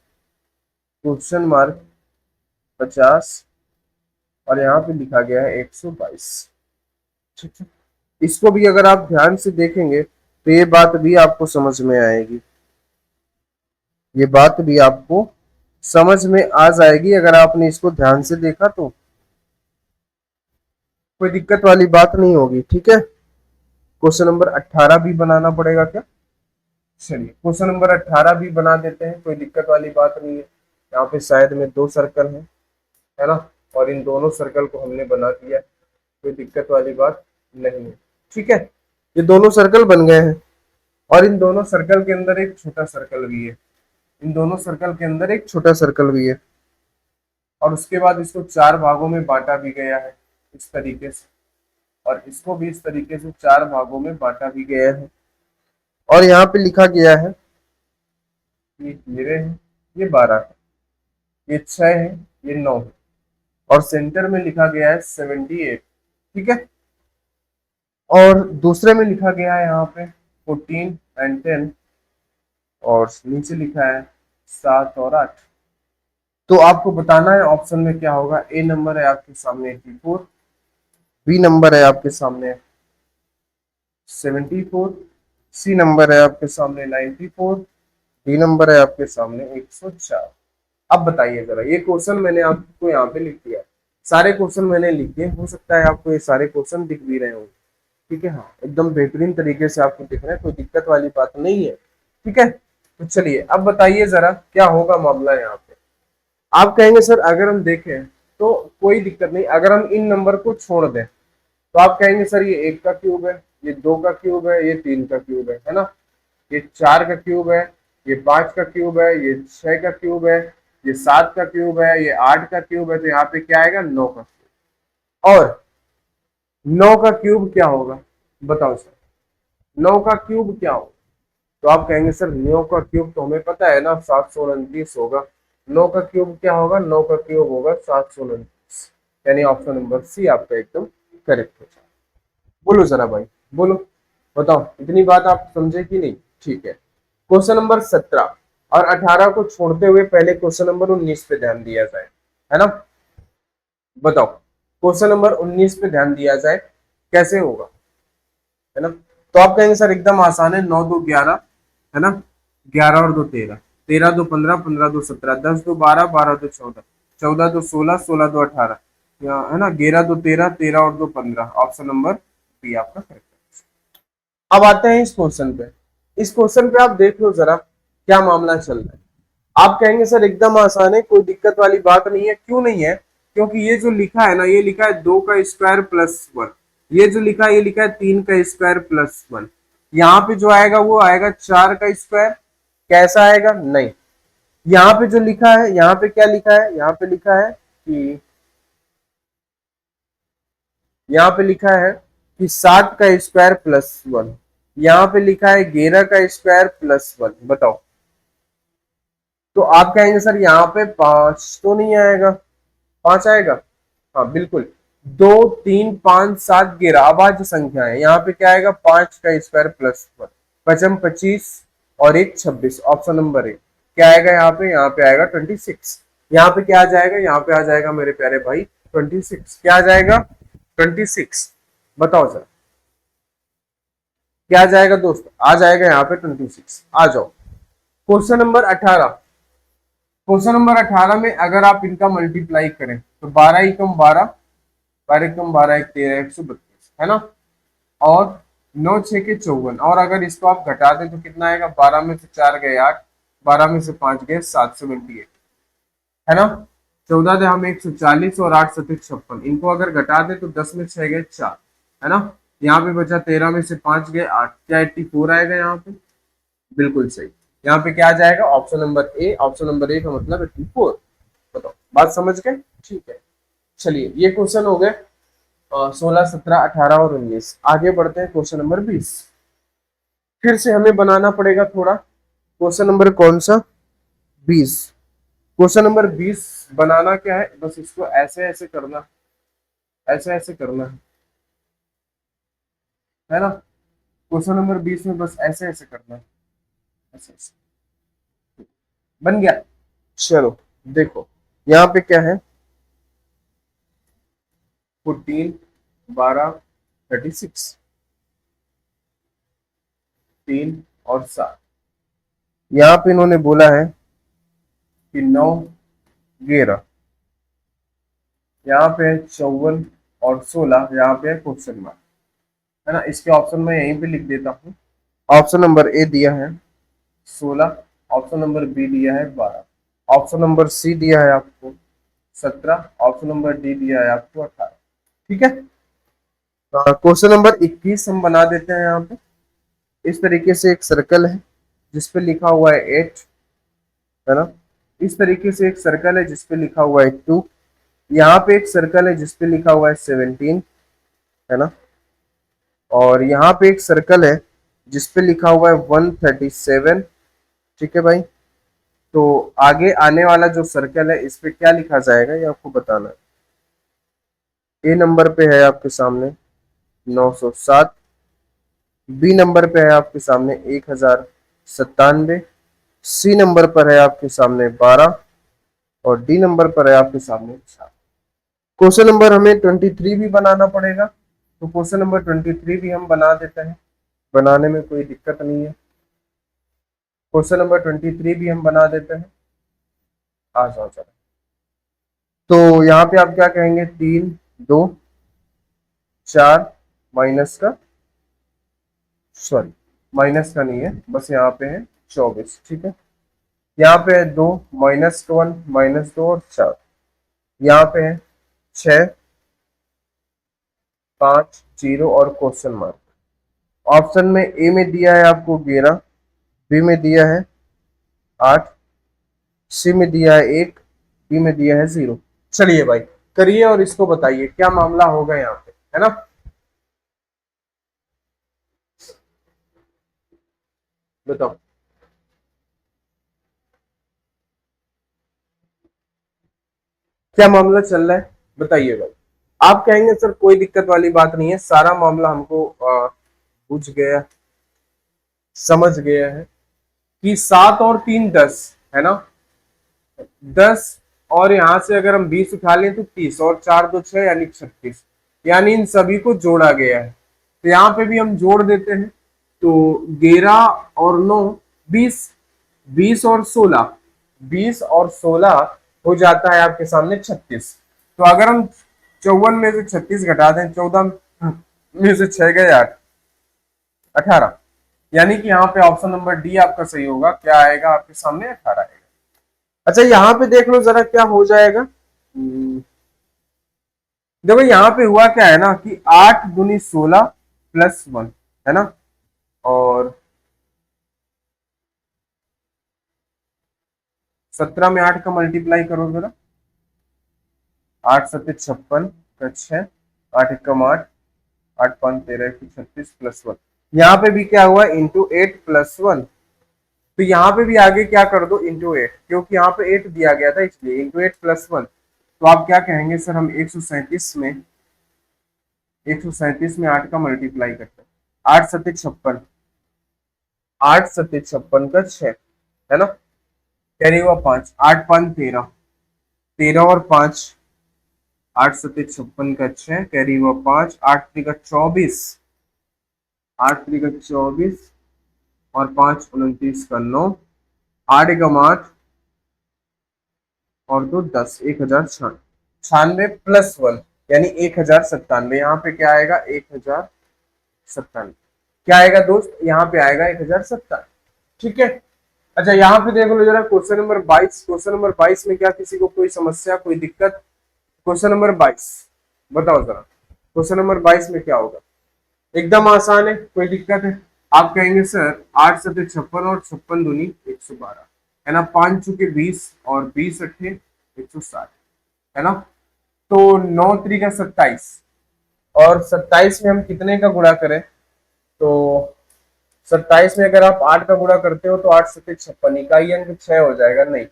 क्वेश्चन मार्क, 50 और यहाँ पे लिखा गया है 122। ठीक है, इसको भी अगर आप ध्यान से देखेंगे तो ये बात भी आपको समझ में आएगी, ये बात भी आपको समझ में आ जाएगी अगर आपने इसको ध्यान से देखा तो कोई दिक्कत वाली बात नहीं होगी। ठीक है, क्वेश्चन नंबर 18 भी बनाना पड़ेगा क्या? चलिए क्वेश्चन नंबर 18 भी बना देते हैं, कोई दिक्कत वाली बात नहीं है। यहाँ पे शायद में 2 सर्कल है ना, और इन दोनों सर्कल को हमने बना दिया, कोई दिक्कत वाली बात नहीं है। ठीक है, ये दोनों सर्कल बन गए हैं और इन दोनों सर्कल के अंदर एक छोटा सर्कल भी है, इन दोनों सर्कल के अंदर एक छोटा सर्कल भी है और उसके बाद इसको 4 भागों में बांटा भी गया है इस तरीके से, और इसको भी इस तरीके से 4 भागों में बांटा भी गया है और यहाँ पे लिखा गया है ये 13 है, ये 12 है, ये 6 है, ये 9 है और सेंटर में लिखा गया है 78। ठीक है, और दूसरे में लिखा गया है यहाँ पे 14 एंड 10 और नीचे लिखा है 7 और 8। तो आपको बताना है ऑप्शन में क्या होगा। ए नंबर है आपके सामने 84, बी नंबर है आपके सामने 74, सी नंबर है आपके सामने 94, डी नंबर है आपके सामने 104। अब बताइए जरा, ये क्वेश्चन मैंने आपको यहाँ पे लिख दिया, सारे क्वेश्चन मैंने लिखे, हो सकता है आपको ये सारे क्वेश्चन दिख भी रहे हो। ठीक है, हाँ एकदम बेहतरीन तरीके से आपको दिख रहे हैं, कोई दिक्कत वाली बात नहीं है। ठीक है, तो चलिए अब बताइए जरा क्या होगा मामला यहाँ पे। आप कहेंगे सर अगर हम देखें तो कोई दिक्कत नहीं, अगर हम इन नंबर को छोड़ दें तो आप कहेंगे सर ये 1 का क्यूब है, ये 2 का क्यूब है, ये 3 का क्यूब है ना, ये 4 का क्यूब है, ये 5 का क्यूब है, ये 6 का क्यूब है, ये 7 का क्यूब है, ये 8 का क्यूब है, तो यहाँ पे क्या आएगा 9 का क्यूब। और 9 का क्यूब क्या होगा बताओ सर, 9 का क्यूब क्या होगा? तो आप कहेंगे सर 9 का क्यूब तो हमें पता है ना 729 होगा। 9 का क्यूब क्या होगा? 9 का क्यूब होगा 729, यानी ऑप्शन नंबर सी आपका एकदम करेक्ट हो जाए। बोलो जरा भाई, बोलो बताओ, इतनी बात आप समझे कि नहीं? ठीक है, क्वेश्चन नंबर 17 और 18 को छोड़ते हुए पहले क्वेश्चन नंबर 19 पे ध्यान दिया जाए, है ना। बताओ क्वेश्चन नंबर 19 पे ध्यान दिया जाए कैसे होगा, है ना। तो आप कहेंगे सर एकदम आसान है, 9 2 11 है ना, 11 और 2 13, 13 2 15, 15 2 17, 10 2 12, 12 2 14, 14 2 16, 16 2 18, है ना, 11 2 13, 13 और 2 15, ऑप्शन नंबर बी आपका करेक्ट है। अब आते हैं इस क्वेश्चन पे, इस क्वेश्चन पे आप देख लो जरा क्या मामला चल रहा है। आप कहेंगे सर एकदम आसान है, कोई दिक्कत वाली बात नहीं है। क्यों नहीं है? क्योंकि ये जो लिखा है ना, ये लिखा है 2 का स्क्वायर प्लस 1, ये जो लिखा है ये लिखा है 3 का स्क्वायर प्लस 1। यहाँ पे जो आएगा वो आएगा 4 का स्क्वायर, कैसा आएगा? नहीं, यहाँ पे जो लिखा है, यहाँ पे क्या लिखा है? यहाँ पे लिखा है कि यहाँ पे लिखा है कि 7 का स्क्वायर प्लस 1, यहाँ पे लिखा है 11 का स्क्वायर प्लस 1। बताओ, तो आप कहेंगे सर यहाँ पे 5 तो नहीं आएगा, 5 आएगा? हाँ बिल्कुल, 2 3 5 7 11 अभाज्य संख्या है, यहाँ पे क्या आएगा? 5 का स्क्वायर प्लस 1, 5 25 और 1 26, ऑप्शन नंबर ए क्या आएगा? यहाँ पे आएगा 26। यहाँ पे क्या आ जाएगा? यहाँ पे आ जाएगा मेरे प्यारे भाई 26। क्या आ जाएगा? 26। बताओ सर क्या आ जाएगा दोस्त? आ जाएगा यहाँ पे 26। आ जाओ क्वेश्चन नंबर 18। क्वेश्चन नंबर 18 में अगर आप इनका मल्टीप्लाई करें तो 12 एकम 12, 12 एकम 12 एक 13, 132 है ना, और 9 6 के 54, और अगर इसको आप घटा दें तो कितना आएगा? 12 में से 4 गए 8, 12 में से 5 गए 778, है ना। 14 दे हम 140 और 8 सतुक 56, इनको अगर घटा दे तो 10 में 6 गए 4, है ना। यहाँ पे बचा 13 में से 5 गए 8, क्या 84 आएगा यहाँ पे? बिल्कुल सही, यहाँ पे क्या आ जाएगा? Option number A, option number A का मतलब 84। बताओ बात समझ गए? ठीक है, चलिए ये क्वेश्चन हो गए 16 17 18 और 19। आगे बढ़ते हैं क्वेश्चन नंबर 20। फिर से हमें बनाना पड़ेगा थोड़ा, क्वेश्चन नंबर कौन सा? 20। क्वेश्चन नंबर 20 बनाना क्या है, बस इसको ऐसे ऐसे करना, ऐसे ऐसे करना है ना। क्वेश्चन नंबर 20 में बस ऐसे ऐसे करना है, ऐसे ऐसे बन गया। चलो देखो यहाँ पे क्या है, 14, 12, 36, 3 और 7। यहाँ पे इन्होंने बोला है कि 9, 11, यहाँ पे है 54 और 16, यहाँ पे है क्वेश्चन मार्क, है ना। इसके ऑप्शन में यहीं पे लिख देता हूँ। ऑप्शन नंबर ए दिया है 16, ऑप्शन नंबर बी दिया है 12, ऑप्शन नंबर सी दिया है आपको 17, ऑप्शन नंबर डी दिया है आपको 18। ठीक है, क्वेश्चन नंबर 21 हम बना देते हैं। यहाँ पे इस तरीके से एक सर्कल है जिसपे लिखा हुआ है 8, है ना। इस तरीके से एक सर्कल है जिसपे लिखा हुआ है 2, यहाँ पे एक सर्कल है जिसपे लिखा हुआ है 17, है ना। और यहाँ पे एक सर्कल है जिसपे लिखा हुआ है 137। ठीक है भाई, तो आगे आने वाला जो सर्कल है इस पे क्या लिखा जाएगा ये आपको बताना है। ए नंबर पे है आपके सामने 907, बी नंबर पे है आपके सामने 1097, सी नंबर पर है आपके सामने 12 और डी नंबर पर है आपके सामने 4। क्वेश्चन नंबर हमें 23 भी बनाना पड़ेगा, तो क्वेश्चन नंबर 23 भी हम बना देते हैं, बनाने में कोई दिक्कत नहीं है। क्वेश्चन नंबर 23 भी हम बना देते हैं। आ जाओ चलो, तो यहाँ पे आप क्या कहेंगे, 3, 2, 4 माइनस का, सॉरी माइनस का नहीं है, बस यहाँ पे है 24। ठीक है, यहाँ पे है 2, -1, -2 और 4, यहाँ पे है 6, 5, 0 और क्वेश्चन मार्क। ऑप्शन में ए में दिया है आपको 11, बी में दिया है 8, सी में दिया है 1, डी में दिया है 0। चलिए भाई करिए और इसको बताइए क्या मामला होगा यहाँ पे, है ना। बताओ क्या मामला चल रहा है, बताइए भाई। आप कहेंगे सर कोई दिक्कत वाली बात नहीं है, सारा मामला हमको बुझ गया, समझ गया है कि 7 और 3 10, है ना। 10 और यहां से अगर हम 20 उठा लें तो 30 और 4 2 6 यानी 36, यानी इन सभी को जोड़ा गया है। तो यहाँ पे भी हम जोड़ देते हैं, तो 11 और 9 20, 20 और 16, 20 और 16 हो जाता है आपके सामने 36। तो अगर हम 54 में से 36 घटा दें, 14 में से 6 गए 8, 18, यानी कि यहाँ पे ऑप्शन नंबर डी आपका सही होगा। क्या आएगा आपके सामने, 18 आएगा। अच्छा यहाँ पे देख लो जरा क्या हो जाएगा। देखो यहाँ पे हुआ क्या है ना कि 8 दूनी 16 प्लस 1, है ना। और 17 में 8 का मल्टीप्लाई करो जरा, 8 7 56 का 6, 8 एकम 8, 8 5 13 36 प्लस 1। यहाँ पे भी क्या हुआ, इंटू 8 प्लस 1। तो यहाँ पे भी आगे क्या कर दो, इंटू 8, क्योंकि यहाँ पे 8 दिया गया था इसलिए इंटू 8 प्लस 1। तो आप क्या कहेंगे सर, हम 137 में 8 का मल्टीप्लाई करते हैं, 8 7 56, 8 7 56 का 6, है ना। कैरी हुआ 5, 8 5 13, 13 और 5, 8 7 56 का 6, कैरी हुआ 5, 8 3 का 24, 8 3 का 24 और 5 29 का 9, 8 एकम 8 और 2 10, 1096 प्लस 1 यानी 1097। यहाँ पे क्या आएगा, 1097। क्या आएगा दोस्त, यहाँ पे आएगा 1097। ठीक है, अच्छा यहाँ पे देख लो जरा क्वेश्चन नंबर 22। क्वेश्चन नंबर 22 में क्या किसी को कोई समस्या, कोई दिक्कत। क्वेश्चन नंबर 22 बताओ जरा, क्वेश्चन नंबर 22 में क्या होगा। एकदम आसान है, कोई दिक्कत है। आप कहेंगे सर 8 7 56 और 56 दूनी 112, है ना। 5 चुके 20 और 20 अट्ठे 160, है ना। तो 9 3 का 27 और 27 में हम कितने का गुणा करें, तो 27 में अगर आप 8 का गुणा करते हो तो 8 7 56, इकाई अंक 6 हो जाएगा, नहीं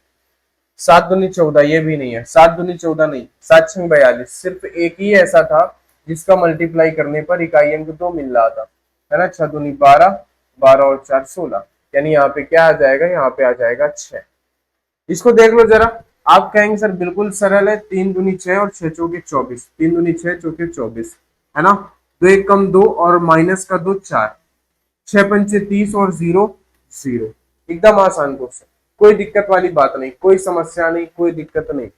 7 दूनी 14, ये भी नहीं है। 7 दूनी 14 नहीं, 7 छंग 42। सिर्फ एक ही ऐसा था जिसका मल्टीप्लाई करने पर इकाई अंक 2 मिल रहा था, है ना। 6 दूनी 12, 12 और 4 16, यानी यहाँ पे क्या आ जाएगा, यहाँ पे आ जाएगा 6। इसको देख लो जरा। आप कहेंगे सर बिल्कुल सरल है, 3 दूनी 6 और 6 चौके 24, 3 दूनी 6 चौके 24, है ना। 2 एक कम 2 और माइनस का 2 4, 6 पंचे 30 और 0 0। एकदम आसान क्वेश्चन, कोई दिक्कत वाली बात नहीं, कोई समस्या नहीं, कोई दिक्कत नहीं,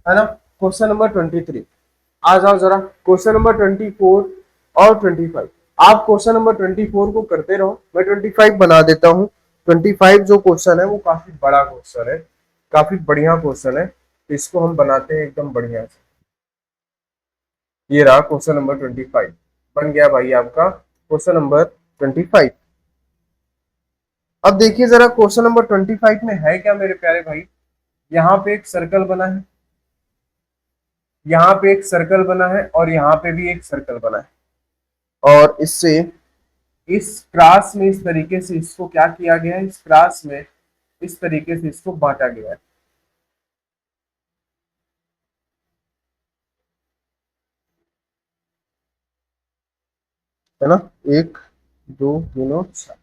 है ना। क्वेश्चन नंबर 23 आ जाओ जरा। क्वेश्चन नंबर 24 और 25, आप क्वेश्चन नंबर 24 को करते रहो, मैं 25 बना देता हूँ। 25 जो क्वेश्चन है वो काफी बड़ा क्वेश्चन है, काफी बढ़िया क्वेश्चन है, तो इसको हम बनाते हैं एकदम बढ़िया से। ये रहा क्वेश्चन नंबर 25, बन गया भाई आपका क्वेश्चन नंबर 25। अब देखिए जरा क्वेश्चन नंबर 25 में है क्या मेरे प्यारे भाई। यहाँ पे एक सर्कल बना है, यहाँ पे एक सर्कल बना है, और यहाँ पे भी एक सर्कल बना है, और इससे इस क्रास में इस तरीके से इसको क्या किया गया है, इस क्रास में इस तरीके से इसको बांटा गया है ना। 1 2 3 और 4,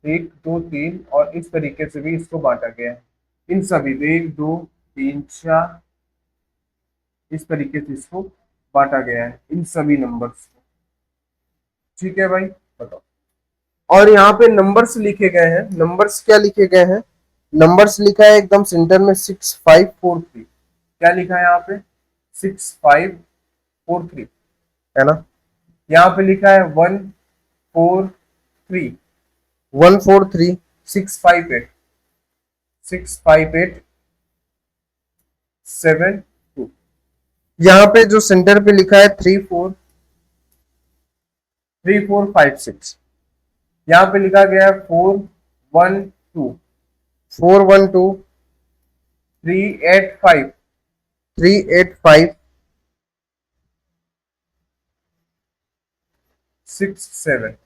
1 2 3, और इस तरीके से भी इसको बांटा गया है। इन सभी 1 2 3 4, इस तरीके से इसको बांटा गया है इन सभी नंबर्स को। ठीक है भाई, बताओ। और यहाँ पे नंबर्स लिखे गए हैं, नंबर्स क्या लिखे गए हैं, नंबर्स लिखा है एकदम सेंटर में 6543। क्या लिखा है यहाँ पे, 6543, है ना। यहाँ पे लिखा है 143, 143 658, 658 7 2। यहाँ पे जो सेंटर पे लिखा है 3456, यहाँ पे लिखा गया है 412, 412 385, 385 67।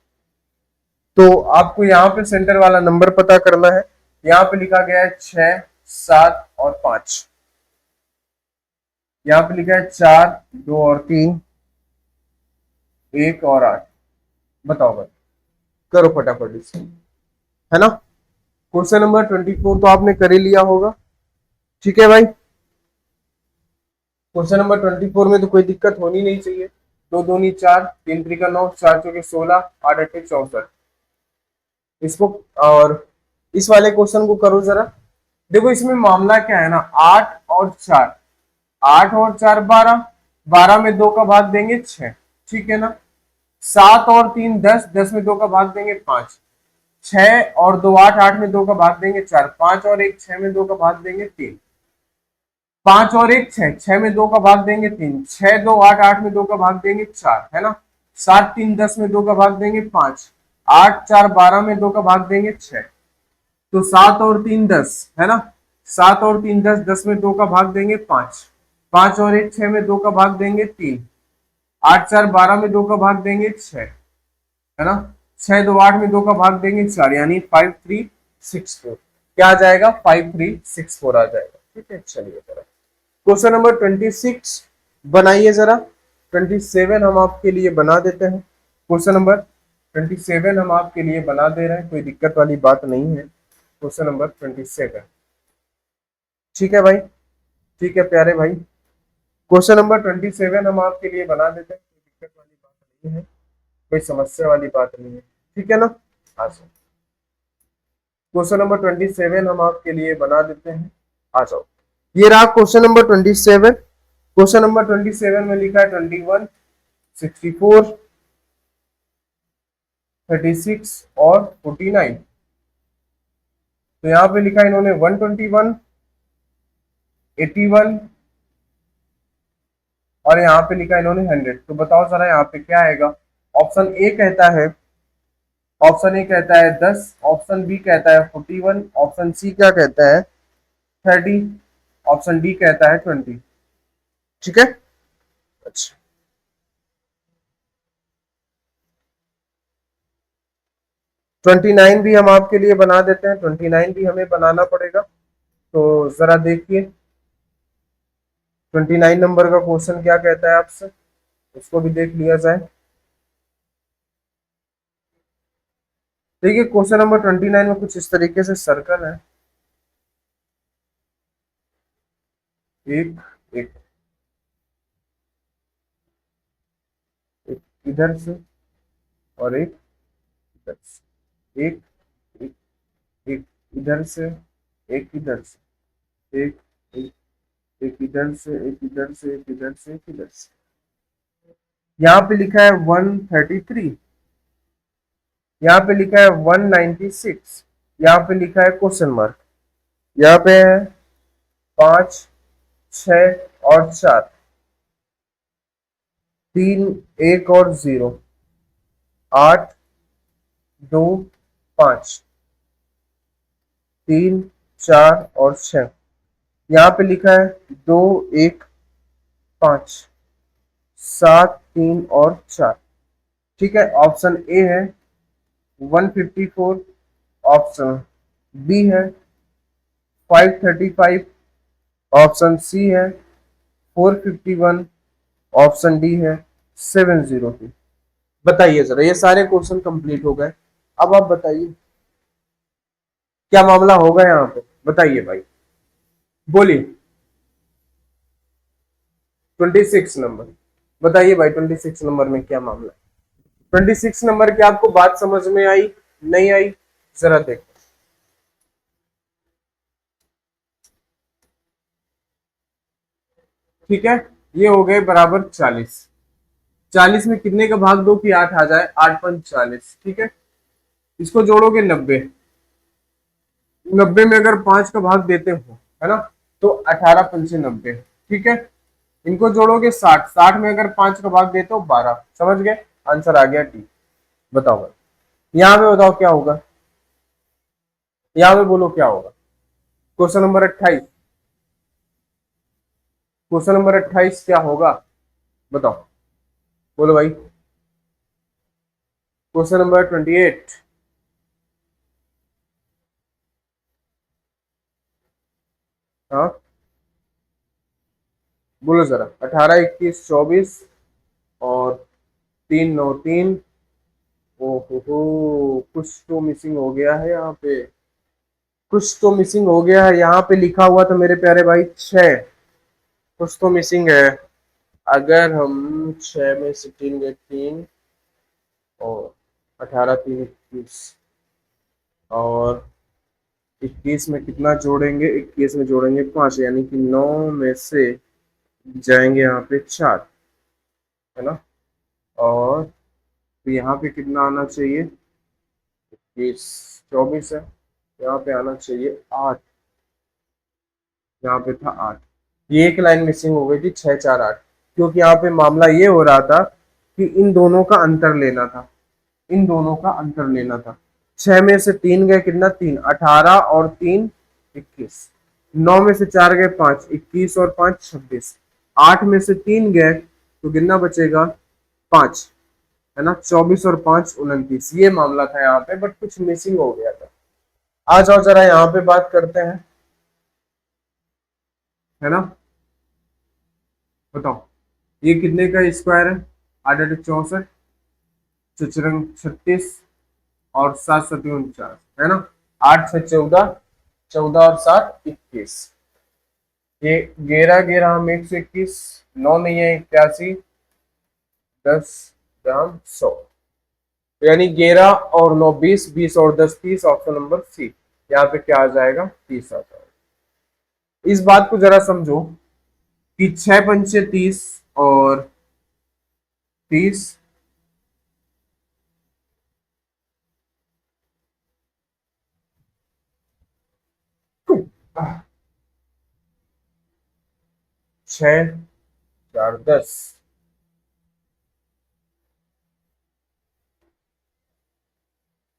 तो आपको यहाँ पे सेंटर वाला नंबर पता करना है। यहाँ पे लिखा गया है 6 7 और 5, यहाँ पे लिखा है 4 2 और 3, 1 और 8। बताओ भाई, करो फटाफट इसको, है ना। क्वेश्चन नंबर 24 तो आपने कर ही लिया होगा। ठीक है भाई, क्वेश्चन नंबर 24 में तो कोई दिक्कत होनी नहीं चाहिए। 2 दूनी 4, 3 त्रिका 9, 4 चौके 16, 8 अट्ठे 64। इसको और इस वाले क्वेश्चन को करो जरा। देखो इसमें मामला क्या है ना, 8 और 4, 8 और 4 12, 12 में 2 का भाग देंगे 6, ठीक है ना। 7 और 3 10, 10 में 2 का भाग देंगे 5, 6 और 2 8, 8 में 2 का भाग देंगे 4, 5 और 1 6 में 2 का भाग देंगे 3, 5 और 1 6, 6 में 2 का भाग देंगे 3, 6 2 8, 8 में 2 का भाग देंगे 4, है ना। 7 3 10 में 2 का भाग देंगे 5, 8 4 12 में 2 का भाग देंगे 6। तो 7 और 3 10, है ना। 7 और 3 10, 10 में 2 का भाग देंगे 5, 5 और 1 6 में 2 का भाग देंगे 3, 8 4 12 में 2 का भाग देंगे 6, है ना। 6 2 8 में 2 का भाग देंगे 4, यानी 5364। क्या आ जाएगा, 5364 आ जाएगा। ठीक है, चलिए जरा क्वेश्चन नंबर 26 बनाइए जरा। 27 हम आपके लिए बना देते हैं। क्वेश्चन नंबर 27 हम आपके लिए बना दे रहे हैं, कोई दिक्कत वाली बात नहीं है। क्वेश्चन नंबर 27, ठीक है भाई, ठीक है प्यारे भाई। क्वेश्चन नंबर 27 हम आपके लिए बना देते हैं, कोई दिक्कत वाली बात नहीं है, कोई समस्या वाली बात नहीं है, ठीक है ना। आ जाओ, क्वेश्चन नंबर 27 हम आपके लिए बना देते हैं, आ जाओ। ये रहा क्वेश्चन नंबर 27। क्वेश्चन नंबर 27 में लिखा है 21 64 36 और 49। तो यहाँ पे लिखा है इन्होंने 121 81, और यहाँ पे लिखा है इन्होंने 100। तो बताओ जरा यहाँ पे क्या आएगा। ऑप्शन ए कहता है, ऑप्शन ए कहता है 10, ऑप्शन बी कहता है 41, ऑप्शन सी क्या कहता है 30, ऑप्शन डी कहता है 20। ठीक है, अच्छा। 29 भी हम आपके लिए बना देते हैं, 29 भी हमें बनाना पड़ेगा। तो जरा देखिए 29 नंबर का क्वेश्चन क्या कहता है आपसे, उसको भी देख लिया जाए। देखिए क्वेश्चन नंबर 29 में कुछ इस तरीके से सर्कल है, एक एक एक इधर से और एक इधर से, एक एक एक इधर से, एक इधर से, एक एक एक इधर से, एक इधर से, एक इधर से, एक इधर से। यहाँ पे लिखा है 133, यहाँ पे लिखा है 196, यहाँ पे लिखा है क्वेश्चन मार्क, यहाँ पे है 5, 6 और 4, 3, 1 और 0, 8, 2, 5, 3, 4 और 6। यहाँ पे लिखा है 2, 1, 5, 7, 3 और 4। ठीक है, ऑप्शन ए है 154, ऑप्शन बी है 535, ऑप्शन सी है 451, ऑप्शन डी है 702। बताइए जरा, ये सारे क्वेश्चन कंप्लीट हो गए। अब आप बताइए क्या मामला होगा यहाँ पे, बताइए भाई, बोलिए। 26 नंबर, बताइए भाई 26 नंबर में क्या मामला है। 26 नंबर की आपको बात समझ में आई, नहीं आई, जरा देखो। ठीक है, ये हो गए बराबर 40। 40 में कितने का भाग दो कि 8 आ जाए, 8 पंच 40। ठीक है, इसको जोड़ोगे 90, 90 में अगर 5 का भाग देते हो, है ना, तो 18 पंचे 90। ठीक है, इनको जोड़ोगे 60, 60 में अगर 5 का भाग देते हो 12। समझ गए, आंसर आ गया टी। बताओ भाई, यहाँ पे बताओ क्या होगा, यहाँ पे बोलो क्या होगा। क्वेश्चन नंबर 28, क्वेश्चन नंबर 28 क्या होगा, बताओ, बोलो भाई। क्वेश्चन नंबर 28, हाँ बोलो जरा। 18, 21, 24 और 3, 9, 3। ओहो, कुछ तो मिसिंग हो गया है यहाँ पे, कुछ तो मिसिंग हो गया है। यहाँ पे लिखा हुआ था मेरे प्यारे भाई 6, कुछ तो मिसिंग है। अगर हम 6 में से 3 गए 3, और 18, 3, 21, और 21 में कितना जोड़ेंगे, 21 में जोड़ेंगे 5, यानी कि 9 में से जाएंगे यहाँ पे 4, है ना। और तो यहाँ पे कितना आना चाहिए, 21, 24 है, यहाँ पे आना चाहिए 8, यहाँ पे था 8। ये एक लाइन मिसिंग हो गई थी, 6, 4, 8, क्योंकि यहाँ पे मामला ये हो रहा था कि इन दोनों का अंतर लेना था, इन दोनों का अंतर लेना था। 6 में से 3 गए कितना, 3, 18 और 3, 21। 9 में से 4 गए 5, 21 और 5, 26। 8 में से 3 गए तो कितना बचेगा, 5, है ना। 24 और 5, 29। ये मामला था यहाँ पे, बट कुछ मिसिंग हो गया था। आ जाओ जरा यहाँ पे बात करते हैं, है ना। बताओ, ये कितने का स्क्वायर है, 8, 8, 64, चचरंग 36 और 7, 7, 49, है ना। 8, 6, 14, 14 और 7, 21। ये 11, 11 हम 121, 9 नहीं है 81, 10 ग्राम 100, यानी 11 और 9 20, 20 और 10 30, ऑप्शन नंबर सी। यहाँ पे क्या आ जाएगा, 30 आ जाएगा। इस बात को जरा समझो कि 6 पंचे 30 और 30, 6, 4, 10।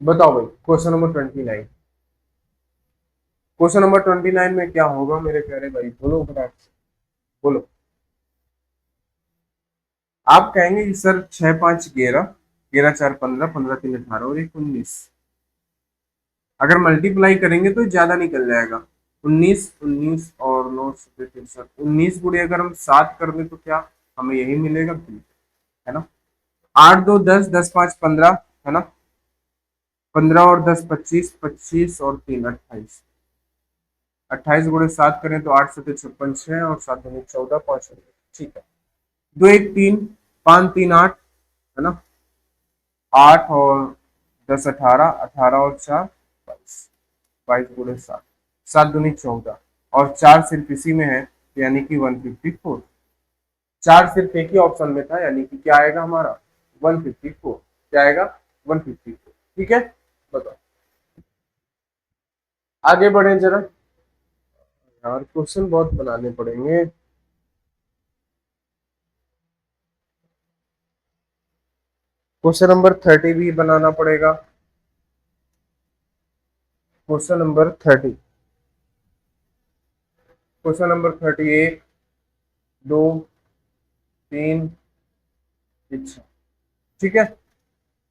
बताओ भाई क्वेश्चन नंबर 29, क्वेश्चन नंबर 29 में क्या होगा मेरे प्यारे भाई, बोलो फटाक से, बोलो। आप कहेंगे कि सर 6, 5, 11, 11, 4, 15, 15, 3, 18 और 1, 19। अगर मल्टीप्लाई करेंगे तो ज्यादा निकल जाएगा, 19, 19 और 9 63, 19 गुणे अगर हम 7 कर दें तो क्या हमें यही मिलेगा, है ना। 8 2 10, 10 5 15, है ना। 15 और 10 25, 25 और 3 28, 28 गुणे 7 करें तो 8 7 56, 6 और 7 दूनी 14, 5, ठीक है। 2 1 3, 5 3 8, है ना। 8 और 10 18, 18 और 4 22, 22 गुणे 7, 7 दूनी 14 और 4 सिर्फ इसी में है, यानी कि 154। 4 सिर्फ एक ही ऑप्शन में था, यानी कि क्या आएगा हमारा 154, क्या आएगा 154, ठीक है। बताओ, आगे बढ़े जरा, यार क्वेश्चन बहुत बनाने पड़ेंगे। क्वेश्चन नंबर 30 भी बनाना पड़ेगा। क्वेश्चन नंबर 30, क्वेश्चन नंबर 30, 1 2 3, अच्छा, ठीक है।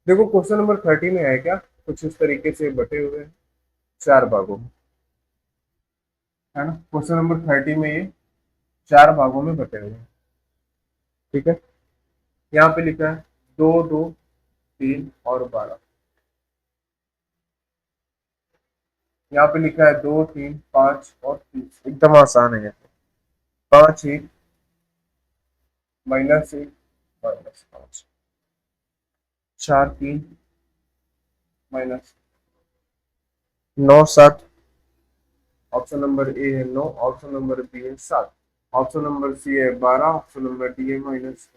देखो क्वेश्चन नंबर 30 में है क्या, कुछ इस तरीके से बटे हुए हैं 4 भागों में, है ना। क्वेश्चन नंबर 30 में ये 4 भागों में बटे हुए हैं, ठीक है। यहाँ पे लिखा है 2 2 3 और 12, यहाँ पे लिखा है 2 3 5 और 30, एकदम आसान है ये। 5 1 minus 1 minus 5, 4 3 minus 9 7, option number A है 9, ऑप्शन नंबर बी है 7, ऑप्शन नंबर सी है 12, ऑप्शन नंबर डी है माइनस।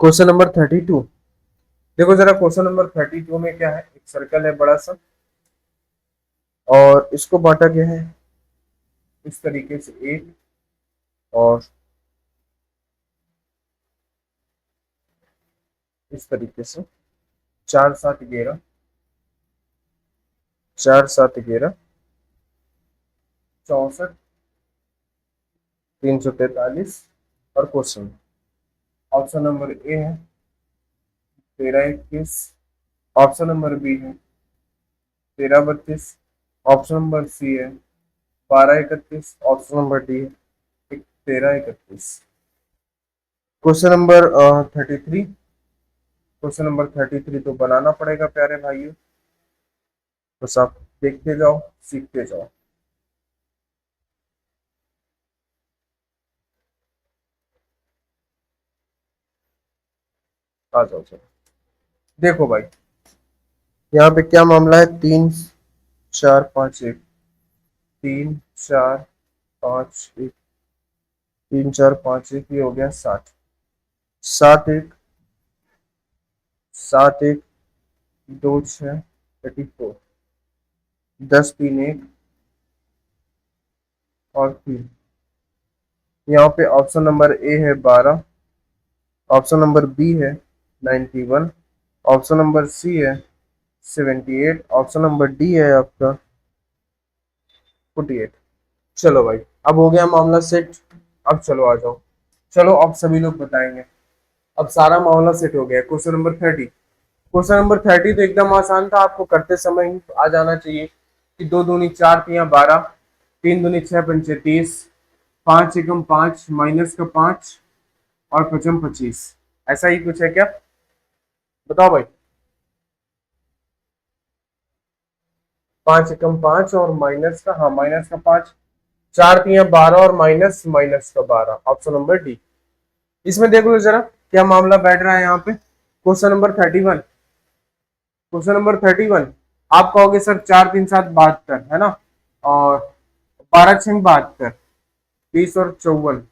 क्वेश्चन नंबर 32, देखो जरा क्वेश्चन नंबर 32 में क्या है, एक सर्कल है बड़ा सा और इसको बांटा गया है इस तरीके से, एक और इस तरीके से, 4 7 11, 4 7 11 64 343, और क्वेश्चन ऑप्शन नंबर ए है 13 21, ऑप्शन नंबर बी है 13 32, ऑप्शन नंबर सी है 12 31, ऑप्शन नंबर डी है 13 31। क्वेश्चन नंबर 33, क्वेश्चन नंबर 33 तो बनाना पड़ेगा प्यारे भाइयों, बस आप देखते जाओ सीखते जाओ। आ जाओ चलो, देखो भाई यहाँ पे क्या मामला है, 3 4 5 1, 3 4 5 1, 3 4 5 1, ये हो गया 7, 7 1 7 1 2 6 34, 10 3 1 और 3, यहाँ पे ऑप्शन नंबर ए है 12, ऑप्शन नंबर बी है 91, ऑप्शन नंबर सी है 78, ऑप्शन नंबर डी है आपका 48। चलो भाई, अब हो गया मामला सेट। अब चलो आ जाओ, चलो अब सभी लोग बताएंगे। अब सारा मामला सेट हो गया। क्वेश्चन नंबर 30, क्वेश्चन नंबर 30 तो एकदम आसान था, आपको करते समय ही आ जाना चाहिए कि 2 दूनी 4 तिया 12, 3 दूनी 6 पंचे 30, 5 एकम 5 माइनस का 5 और पचम 25, ऐसा ही कुछ है क्या, बताओ भाई। 5 एकम 5 और माइनस का, हाँ माइनस का 5, 4 तिया 12 और माइनस माइनस का 12, ऑप्शन नंबर डी। इसमें देख लो जरा क्या मामला बैठ रहा है यहाँ पे। क्वेश्चन नंबर 31, क्वेश्चन नंबर 31, आप कहोगे सर 4 3 7 72, है ना, और 12 6 72, 20 और 54,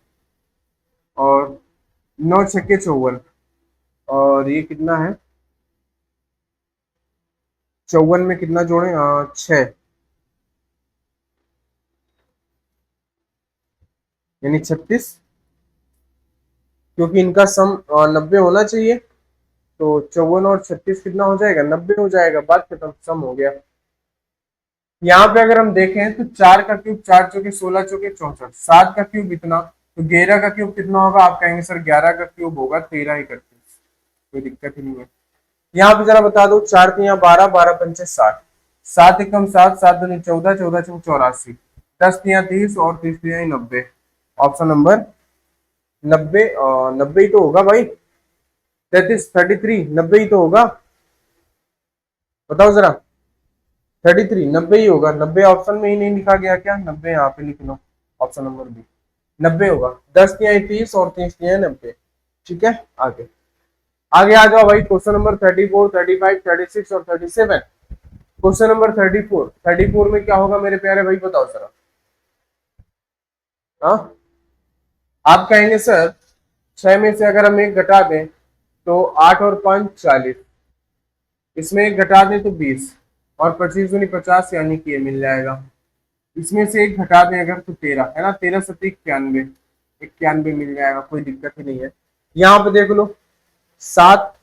और 9 छक्के 54, और ये कितना है, 54 में कितना जोड़े, 6, यानी 36, क्योंकि इनका सम 90 होना चाहिए, तो 54 और 36 कितना हो जाएगा, 90 हो जाएगा, बात खत्म, सम हो गया। यहाँ पे अगर हम देखें तो 4 का क्यूब 4 चौके 16 चौके 64, 7 का क्यूब इतना, तो 11 का क्यूब कितना होगा, आप कहेंगे सर 11 का क्यूब होगा 13 31, कोई दिक्कत ही नहीं है। यहाँ पे जरा बता दो, 4 तिया 12, 12 पंचे 60, 7 एकम 7, 7 दूनी 14, 14 चौक 84, 10 तिया 30 और 30 तिया 90। ऑप्शन नंबर 90, 90 ही तो होगा भाई। 33, 33, 90 ही तो होगा, बताओ जरा। 33, 90 ही होगा। 90 ऑप्शन में ही नहीं लिखा गया क्या? 90 यहाँ पे लिख लो, ऑप्शन नंबर बी 90 होगा। 10 तिया 30 और 30 तिया 90। ठीक है, आगे आगे आ जाओ भाई। क्वेश्चन नंबर 34, 35, 36 और 37। क्वेश्चन नंबर 34, 34 में क्या होगा मेरे प्यारे भाई, बताओ जरा। हाँ, आप कहेंगे सर 6 में से अगर हम एक घटा दें तो 8 और 5 40, इसमें एक घटा दें तो 20 और 25 दूनी 50, यानी कि ये मिल जाएगा। इसमें से एक घटा दें अगर तो 13, है ना, 13 सत्ती 91, 91 मिल जाएगा, कोई दिक्कत ही नहीं है। यहाँ पे देख लो 7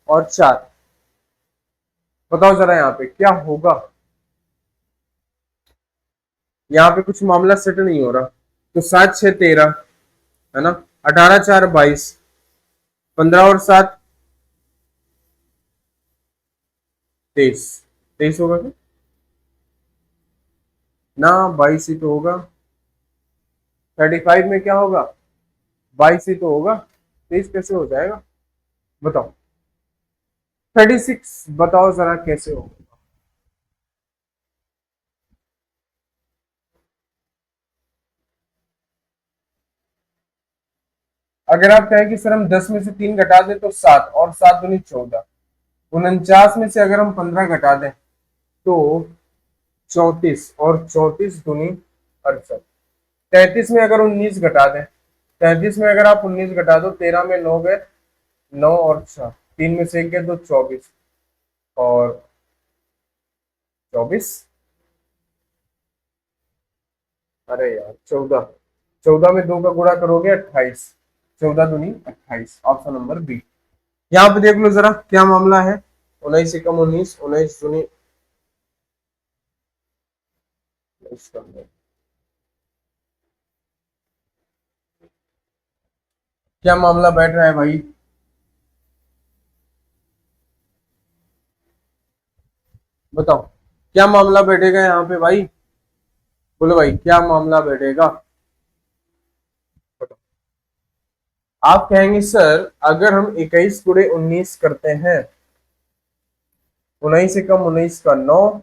और 4, बताओ जरा यहाँ पे क्या होगा। यहाँ पे कुछ मामला सेट नहीं हो रहा, तो 7 6 13, है ना, 18 4 22, 15 और 7 23, 23 होगा क्या? ना, 22 ही तो होगा। 35 में क्या होगा? 22 ही तो होगा, 23 कैसे हो जाएगा बताओ। 36, बताओ जरा कैसे होगा। अगर आप कहें कि सर हम 10 में से 3 घटा दें तो 7 और 7 दूनी 14, 49 में से अगर हम 15 घटा दें तो 34 और 34 दूनी 68, 33 में अगर 19 घटा दें, 33 में अगर आप 19 घटा दो, 13 में 9 गए, 9 और 6, 3 में से 1 गए तो 24 और 24, अरे यार 14, 14 में 2 का गुणा करोगे 28, 14 दूनी 28, ऑप्शन नंबर बी। यहाँ पे देख लो जरा क्या मामला है। 19 एकम 19, 19 दूनी 19, क्या मामला बैठ रहा है भाई? बताओ क्या मामला बैठेगा यहाँ पे भाई, बोलो भाई क्या मामला बैठेगा, बताओ। आप कहेंगे सर अगर हम 21 गुणे 19 करते हैं, 19 से कम 19 का 9,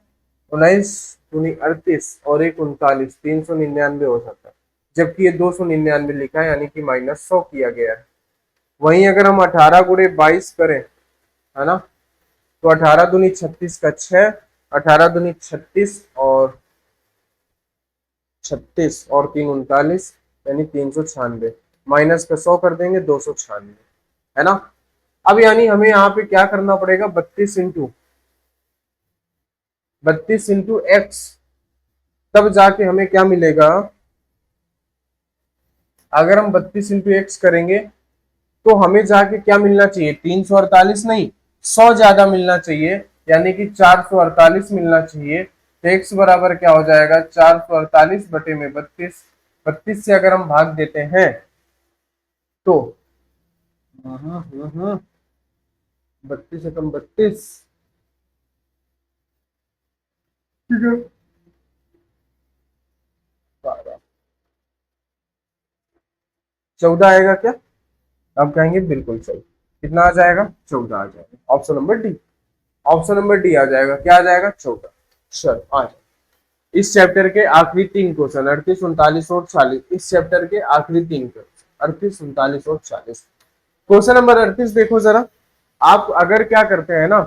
19 दूनी 38 और एक 39, 399 हो जाता है, जबकि ये 299 लिखा है, यानी कि -100 किया गया है। वहीं अगर हम 18 गुणे 22 करें, है ना, तो 18 दूनी 36 का 6, 18 दूनी 36 और 36 और 3 39, यानी 396, माइनस का 100 कर देंगे 296, है ना। अब यानी हमें यहाँ पे क्या करना पड़ेगा, 32 इंटू एक्स, तब जाके हमें क्या मिलेगा। अगर हम 32 इंटू एक्स करेंगे तो हमें जाके क्या मिलना चाहिए, 348 नहीं, 100 ज्यादा मिलना चाहिए, यानी कि 448 मिलना चाहिए। तो एक्स बराबर क्या हो जाएगा, 448 बटे में 32, 32 से अगर हम भाग देते हैं तो 32 से कम 32, ठीक है, 14 आएगा क्या? आप कहेंगे बिल्कुल सही, कितना आ जाएगा, 14 आ जाएगा, option number D. Option number D आ जाएगा, क्या आ जाएगा, 14। चल आ जाए। इस चैप्टर के आखिरी 3 क्वेश्चन, 38, 39 और 40, इस चैप्टर के आखिरी 3 क्वेश्चन, 38, 39 और 40। क्वेश्चन नंबर 38 देखो जरा। आप अगर क्या करते हैं ना,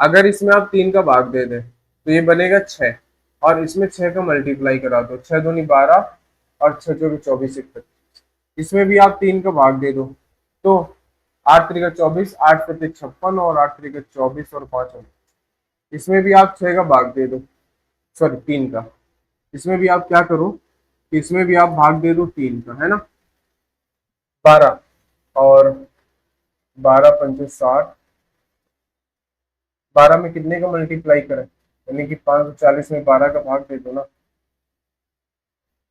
अगर इसमें आप 3 का भाग दे दें तो ये बनेगा 6, और इसमें 6 का मल्टीप्लाई करा दो, 6 दूनी 12 और 6 चौके 24, 31, इसमें भी आप 3 का भाग दे दो तो 8 त्रिका 24, 8 पत्ते 56 और 8 त्रिका 24 और 5, इसमें भी आप 6 का भाग दे दो, सॉरी 3 का, इसमें भी आप क्या करो कि इसमें भी आप भाग दे दो 3 का, है ना, 12 और 12 पंचे 60, 12 में कितने का मल्टीप्लाई करें, यानी कि 540 में 12 का भाग दे दो ना,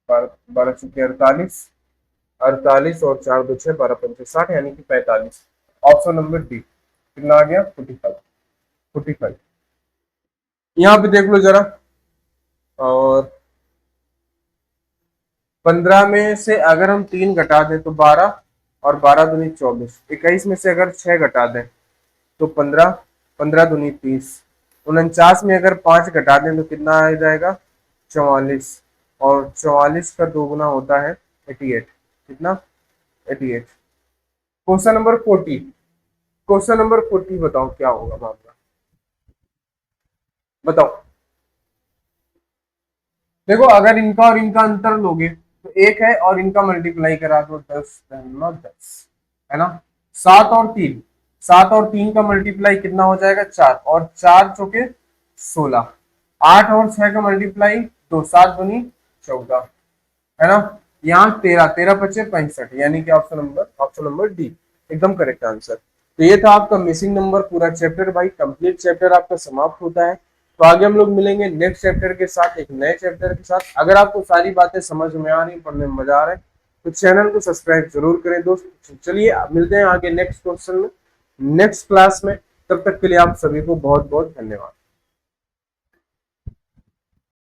12 12 चुके 48, 48 और 4 दो 6, 12 पंचे 60, यानी कि 45, ऑप्शन नंबर डी। कितना आ गया, 45, 45। यहाँ पे देख लो जरा। और 15 में से अगर हम 3 घटा दें तो 12, और 12 दूनी 24। 21 में से अगर 6 घटा दें तो 15, 15 दूनी 30। 49 में अगर 5 घटा दें तो कितना आ जाएगा? 44। और 44 का दोगुना होता है 88। कितना? 88। Question number 40। क्वेश्चन नंबर 40 बताओ क्या होगा मामला, बताओ। देखो अगर इनका और इनका अंतर लोगे तो एक है, और इनका मल्टीप्लाई करा दो 10 10, है ना। 7 और 3, 7 और 3 का मल्टीप्लाई कितना हो जाएगा? 4, और 4 चौके 16। 8 और 6 का मल्टीप्लाई 2, 7 दूनी 14, है ना। यहाँ 13, 13 × 5 = 65, यानी कि ऑप्शन नंबर डी एकदम करेक्ट आंसर। तो ये था आपका मिसिंग नंबर पूरा चैप्टर भाई, कंप्लीट चैप्टर आपका समाप्त होता है। तो आगे हम लोग मिलेंगे नेक्स्ट चैप्टर के साथ, एक नए चैप्टर के साथ। अगर आपको सारी बातें समझ में आ रही, पढ़ने में मजा आ रहा है, तो चैनल को सब्सक्राइब जरूर करें दोस्त। चलिए मिलते हैं आगे नेक्स्ट क्वेश्चन में, नेक्स्ट क्लास में। तब तक के लिए आप सभी को बहुत बहुत धन्यवाद।